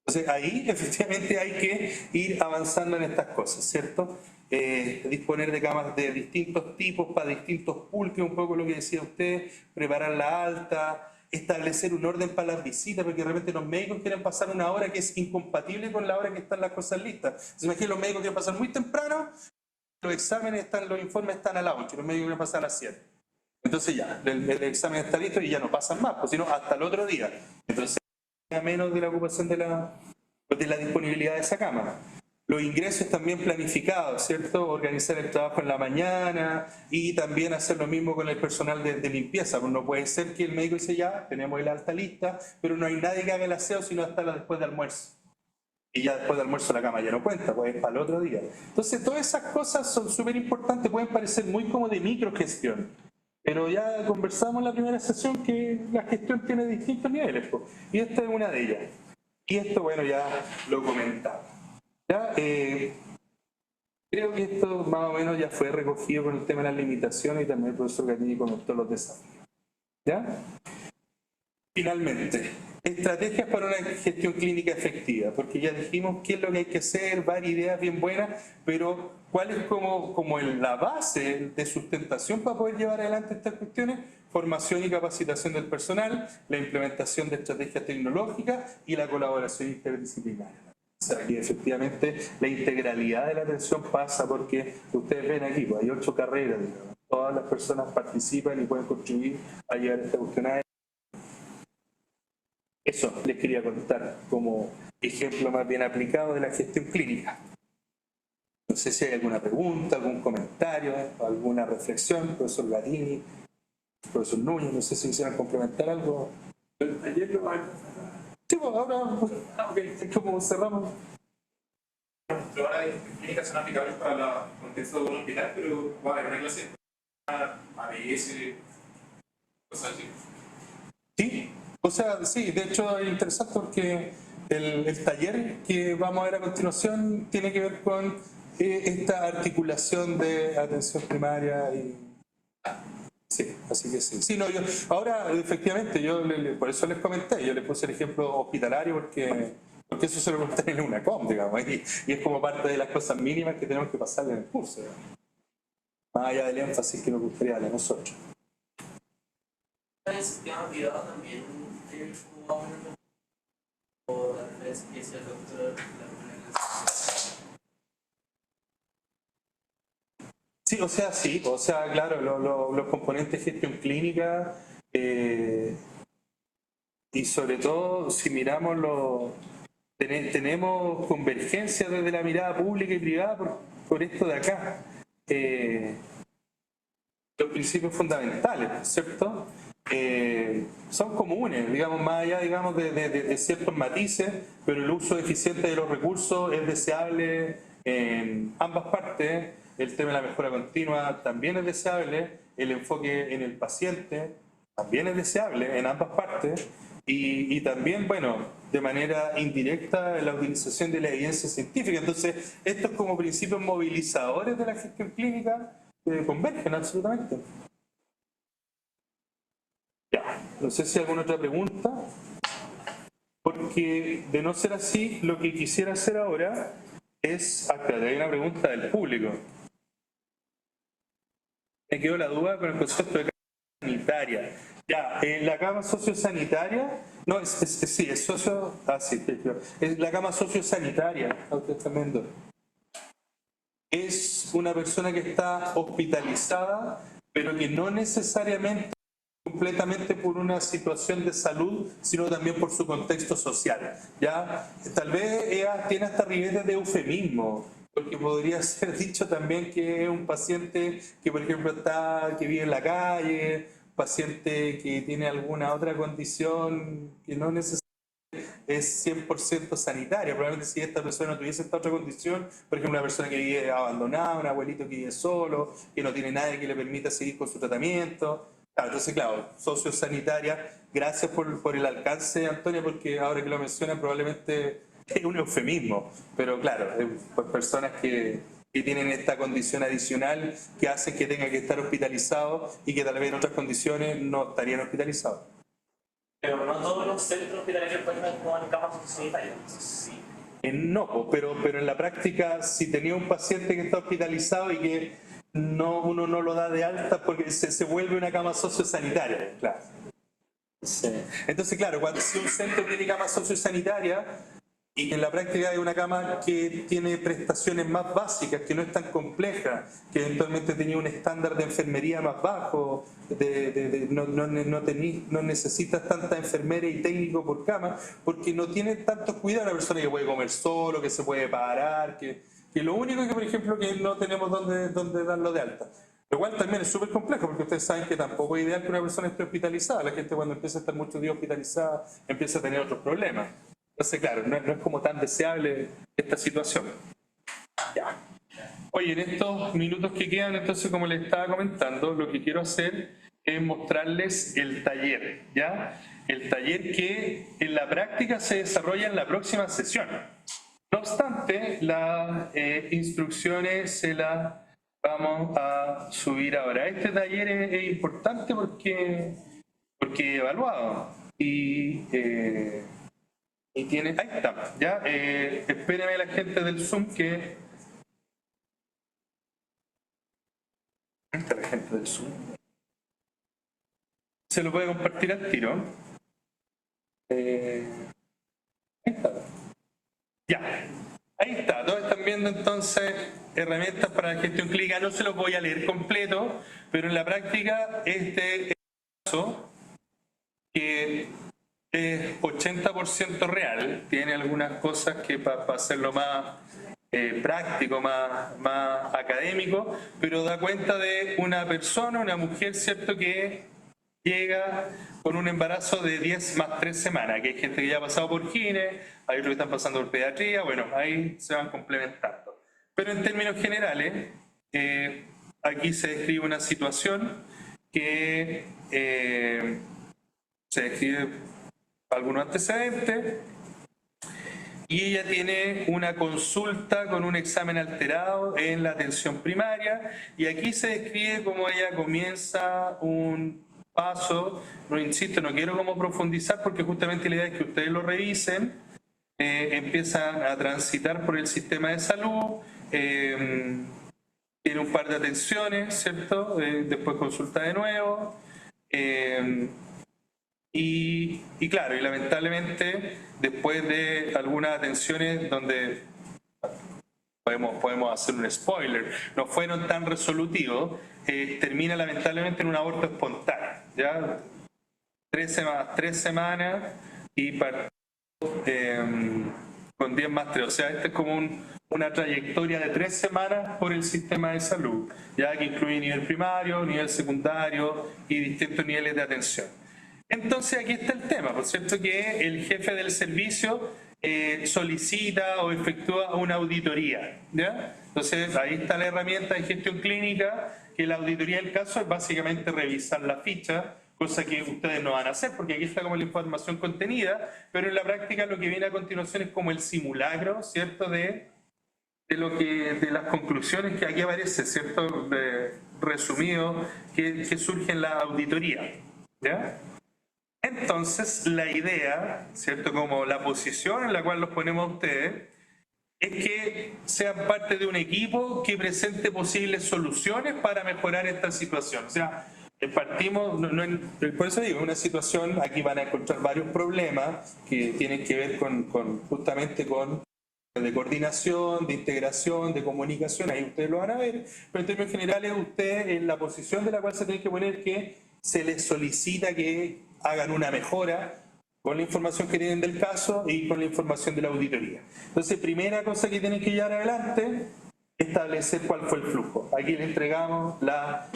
Entonces ahí efectivamente hay que ir avanzando en estas cosas, ¿cierto? Disponer de camas de distintos tipos para distintos pools, que es un poco lo que decía usted, preparar la alta, establecer un orden para las visitas, porque de repente los médicos quieren pasar una hora que es incompatible con la hora que están las cosas listas. Se imagina los médicos quieren pasar muy temprano, los exámenes están, los informes están a la 8, los médicos quieren pasar a las 7. Entonces ya, el examen está listo y ya no pasan más, pues, sino hasta el otro día. Entonces, menos de la ocupación de la disponibilidad de esa cama. Los ingresos también planificados, ¿cierto? Organizar el trabajo en la mañana y también hacer lo mismo con el personal de limpieza. Pues no puede ser que el médico dice ya, tenemos el alta lista, pero no hay nadie que haga el aseo sino hasta después de almuerzo. Y ya después de almuerzo la cama ya no cuenta, pues es para el otro día. Entonces todas esas cosas son súper importantes, pueden parecer muy como de microgestión. Pero ya conversamos en la primera sesión que la gestión tiene distintos niveles, pues, y esta es una de ellas. Y esto, bueno, ya lo comentamos. ¿Ya? Creo que esto más o menos ya fue recogido con el tema de las limitaciones y también el profesor Gatini comentó los desafíos. ¿Ya? Finalmente, estrategias para una gestión clínica efectiva, porque ya dijimos qué es lo que hay que hacer, varias ideas bien buenas, pero ¿cuál es como la base de sustentación para poder llevar adelante estas cuestiones? Formación y capacitación del personal, la implementación de estrategias tecnológicas y la colaboración interdisciplinaria. O sea, que efectivamente la integralidad de la atención pasa porque ustedes ven aquí, pues hay 8 carreras, digamos. Todas las personas participan y pueden contribuir a llevar esta cuestión a eso les quería contar como ejemplo más bien aplicado de la gestión clínica. No sé si hay alguna pregunta, algún comentario, alguna reflexión, profesor Gatini, profesor Núñez, no sé si quisieran complementar algo. Ayer lo van. Sí, pues ahora es como cerramos. Pero ahora hay clínicas son aplicables para el contexto de un hospital, pero va a haber una clase ABS, cosas así. Sí, o sea, sí, de hecho es interesante porque el taller que vamos a ver a continuación tiene que ver con esta articulación de atención primaria y... Sí, así que sí. Sí, no, ahora, efectivamente, por eso les comenté, yo les puse el ejemplo hospitalario porque eso se lo comenté en una UNACOM, digamos, y es como parte de las cosas mínimas que tenemos que pasar en el curso, digamos. Más allá del énfasis que nos gustaría darle a nosotros. ¿En el sistema privado también tiene como o la referencia que dice el doctor Sí, o sea, claro, los componentes de gestión clínica y sobre todo si miramos tenemos convergencia desde la mirada pública y privada por esto de acá. Los principios fundamentales, ¿cierto? Son comunes, digamos, más allá digamos, de ciertos matices, pero el uso eficiente de los recursos es deseable en ambas partes. El tema de la mejora continua también es deseable, el enfoque en el paciente también es deseable en ambas partes y también, bueno, de manera indirecta la utilización de la evidencia científica. Entonces, estos como principios movilizadores de la gestión clínica convergen absolutamente. Ya, no sé si hay alguna otra pregunta, porque de no ser así, lo que quisiera hacer ahora es, hay una pregunta del público. Me quedó la duda con el concepto de cama sanitaria. Ya, la cama sociosanitaria, no, sí, es socio, sí, es la cama sociosanitaria, es una persona que está hospitalizada, pero que no necesariamente completamente por una situación de salud, sino también por su contexto social. ¿Ya? Tal vez ella tiene hasta ribetes de eufemismo, porque podría ser dicho también que es un paciente que, por ejemplo, que vive en la calle, paciente que tiene alguna otra condición que no necesariamente es 100% sanitaria. Probablemente si esta persona no tuviese esta otra condición, por ejemplo, una persona que vive abandonada, un abuelito que vive solo, que no tiene nadie que le permita seguir con su tratamiento. Claro, entonces, claro, sociosanitaria. Gracias por el alcance, Antonio, porque ahora que lo mencionan probablemente es un eufemismo, pero claro, por personas que tienen esta condición adicional que hace que tengan que estar hospitalizados y que tal vez en otras condiciones no estarían hospitalizados. Pero no todos los centros hospitalarios cuentan con camas sanitarias. Sí. No, pero en la práctica, si tenía un paciente que está hospitalizado y que uno no lo da de alta porque se vuelve una cama sociosanitaria, claro. Sí. Entonces, claro, cuando si un centro tiene cama sociosanitaria y que en la práctica hay una cama que tiene prestaciones más básicas, que no es tan compleja, que eventualmente tenía un estándar de enfermería más bajo, no necesitas tanta enfermera y técnico por cama, porque no tiene tantos cuidados. Una persona que puede comer solo, que se puede parar, que lo único que, por ejemplo, que no tenemos donde darlo de alta. Lo cual también es súper complejo, porque ustedes saben que tampoco es ideal que una persona esté hospitalizada. La gente cuando empieza a estar muchos días hospitalizada empieza a tener otros problemas. Entonces, claro, no es como tan deseable esta situación. Ya. Oye, en estos minutos que quedan, entonces, como les estaba comentando, lo que quiero hacer es mostrarles el taller, ¿ya? El taller que en la práctica se desarrolla en la próxima sesión. No obstante, las instrucciones se las vamos a subir ahora. Este taller es importante porque es evaluado y tiene, ahí está, ya, espérenme la gente del Zoom que... Ahí está la gente del Zoom. Se lo puede compartir al tiro. Ahí está. Ya, ahí está. Todos están viendo entonces herramientas para la gestión clínica. No se los voy a leer completo, pero en la práctica este es un caso que es 80% real. Tiene algunas cosas que para hacerlo más práctico, más académico, pero da cuenta de una persona, una mujer, ¿cierto?, que llega con un embarazo de 10 más 3 semanas, que hay gente que ya ha pasado por gine, hay otros que están pasando por pediatría, bueno, ahí se van complementando. Pero en términos generales, aquí se describe una situación que se describe algunos antecedentes y ella tiene una consulta con un examen alterado en la atención primaria y aquí se describe cómo ella comienza un paso. No insisto, no quiero como profundizar porque justamente la idea es que ustedes lo revisen. Empiezan a transitar por el sistema de salud, tiene un par de atenciones, ¿cierto? Después consulta de nuevo. Y claro, y lamentablemente después de algunas atenciones donde podemos hacer un spoiler, no fueron tan resolutivos, termina lamentablemente en un aborto espontáneo, ¿ya? 3 semanas y con 10 más 3, o sea, este es como una trayectoria de 3 semanas por el sistema de salud, ya que incluye nivel primario, nivel secundario y distintos niveles de atención. Entonces aquí está el tema, por cierto, que el jefe del servicio solicita o efectúa una auditoría, ¿ya? Entonces ahí está la herramienta de gestión clínica, que la auditoría del caso es básicamente revisar la ficha, cosa que ustedes no van a hacer porque aquí está como la información contenida, pero en la práctica lo que viene a continuación es como el simulacro, ¿cierto?, de las conclusiones que aquí aparece, ¿cierto?, resumido, que surge en la auditoría, ¿ya? Entonces, la idea, ¿cierto?, como la posición en la cual los ponemos a ustedes, es que sean parte de un equipo que presente posibles soluciones para mejorar esta situación. O sea, partimos, por eso digo, una situación, aquí van a encontrar varios problemas que tienen que ver justamente con de coordinación, de integración, de comunicación, ahí ustedes lo van a ver, pero en términos generales usted en la posición de la cual se tiene que poner que se les solicita que hagan una mejora con la información que tienen del caso y con la información de la auditoría. Entonces, primera cosa que tienen que llevar adelante, establecer cuál fue el flujo. Aquí le entregamos la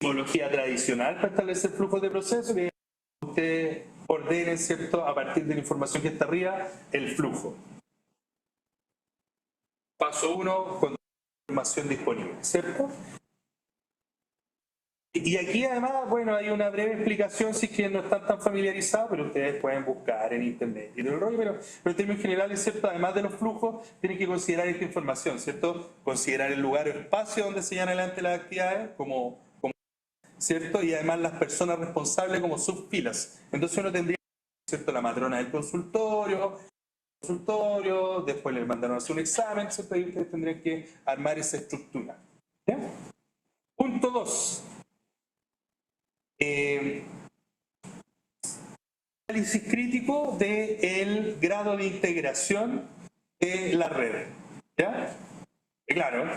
metodología tradicional para establecer flujos de proceso, que ustedes ordenen, ¿cierto?, a partir de la información que está arriba, el flujo. Paso 1, con información disponible, ¿cierto? Y aquí además, bueno, hay una breve explicación si es que no están tan familiarizados, pero ustedes pueden buscar en internet y todo el rollo, pero en términos generales, ¿cierto? Además de los flujos, tienen que considerar esta información, ¿cierto? Considerar el lugar o espacio donde se llevan adelante las actividades como ¿cierto? Y además las personas responsables como subfilas. Entonces uno tendría, ¿cierto?, la matrona del consultorio, después le mandaron a hacer un examen, ¿cierto? Y ustedes tendrían que armar esa estructura. ¿Ya? Punto 2. Análisis crítico del grado de integración de la red. ¿Ya? Claro.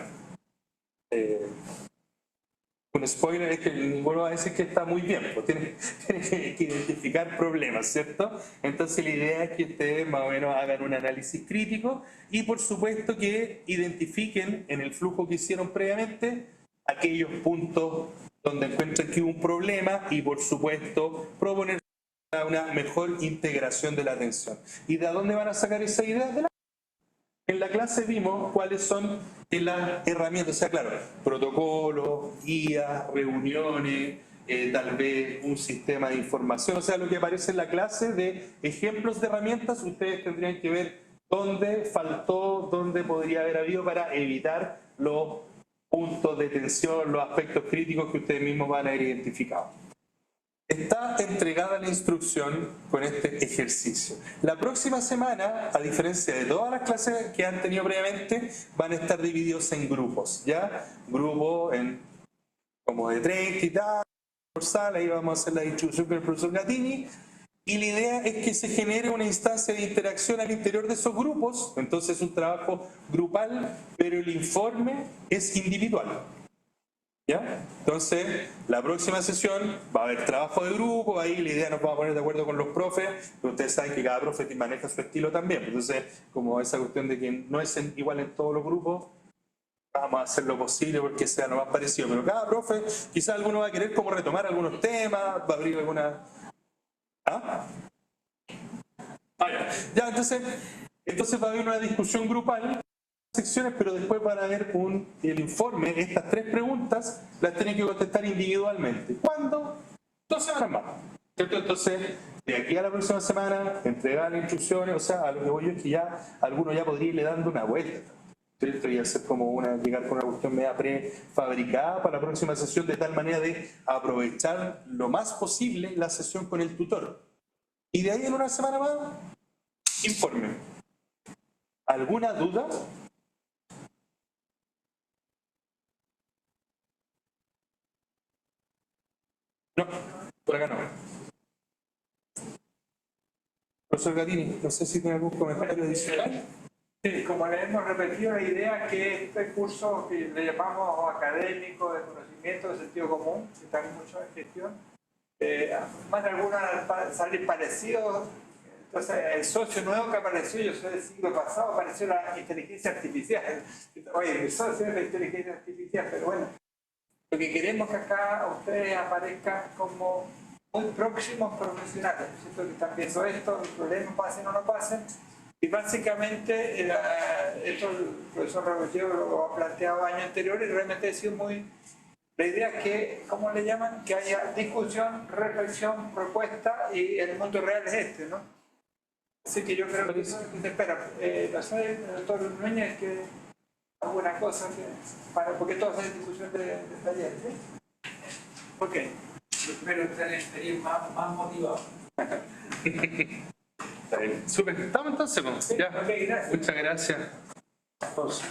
Un spoiler es que ninguno va a decir que está muy bien, pues tiene que identificar problemas, ¿cierto? Entonces la idea es que ustedes más o menos hagan un análisis crítico y por supuesto que identifiquen en el flujo que hicieron previamente aquellos puntos donde encuentren que hubo un problema y por supuesto proponer una mejor integración de la atención. ¿Y de dónde van a sacar esa idea? En la clase vimos cuáles son las herramientas, o sea, claro, protocolos, guías, reuniones, tal vez un sistema de información, o sea, lo que aparece en la clase de ejemplos de herramientas, ustedes tendrían que ver dónde faltó, dónde podría haber habido para evitar los puntos de tensión, los aspectos críticos que ustedes mismos van a haber identificado. Está entregada la instrucción con este ejercicio. La próxima semana, a diferencia de todas las clases que han tenido previamente, van a estar divididos en grupos, ¿ya? Grupos en como de 30 y tal, por sala, ahí vamos a hacer la distribución con el profesor Gatini, y la idea es que se genere una instancia de interacción al interior de esos grupos, entonces es un trabajo grupal, pero el informe es individual. ¿Ya? Entonces, la próxima sesión va a haber trabajo de grupo, ahí la idea nos vamos a poner de acuerdo con los profes, pero ustedes saben que cada profe maneja su estilo también, entonces, como esa cuestión de que no es igual en todos los grupos, vamos a hacer lo posible porque sea lo más parecido, pero cada profe, quizás alguno va a querer como retomar algunos temas, va a abrir alguna... ¿Ah? Ya, entonces va a haber una discusión grupal, secciones, pero después van a ver el informe, estas 3 preguntas las tienen que contestar individualmente. ¿Cuándo? 2 semanas más. ¿Cierto? Entonces, de aquí a la próxima semana, entregar las instrucciones, o sea, a lo que voy yo es que ya alguno ya podría irle dando una vuelta, ¿cierto? Y hacer como llegar con una cuestión media prefabricada para la próxima sesión, de tal manera de aprovechar lo más posible la sesión con el tutor. Y de ahí en una semana más, informe. ¿Alguna duda? No, por acá no. Profesor Gatini, no sé si tiene algún comentario adicional. Sí, como le hemos repetido, la idea es que este curso que le llamamos académico de conocimiento de sentido común, que está mucho en gestión, más de algunos salir parecidos. Entonces, el socio nuevo que apareció, yo soy del siglo pasado, apareció la inteligencia artificial. Oye, mi socio es la inteligencia artificial, pero bueno. Lo que queremos es que acá ustedes aparezcan como muy próximos profesionales, ¿cierto? Que están viendo esto, los problemas pasen o no pasen. Y básicamente, esto el profesor Rebolledo lo ha planteado años anteriores y realmente ha sido muy... La idea es que, ¿cómo le llaman? Que haya discusión, reflexión, propuesta y el mundo real es este, ¿no? Así que yo creo que eso es lo que se espera. No sé, el doctor Núñez, que... alguna cosa porque todas hay discusión de taller, ¿sí? Ok. Espero estaría más motivado. Súper, estamos entonces, ¿no? Sí, Ya. okay, gracias. Muchas gracias a todos.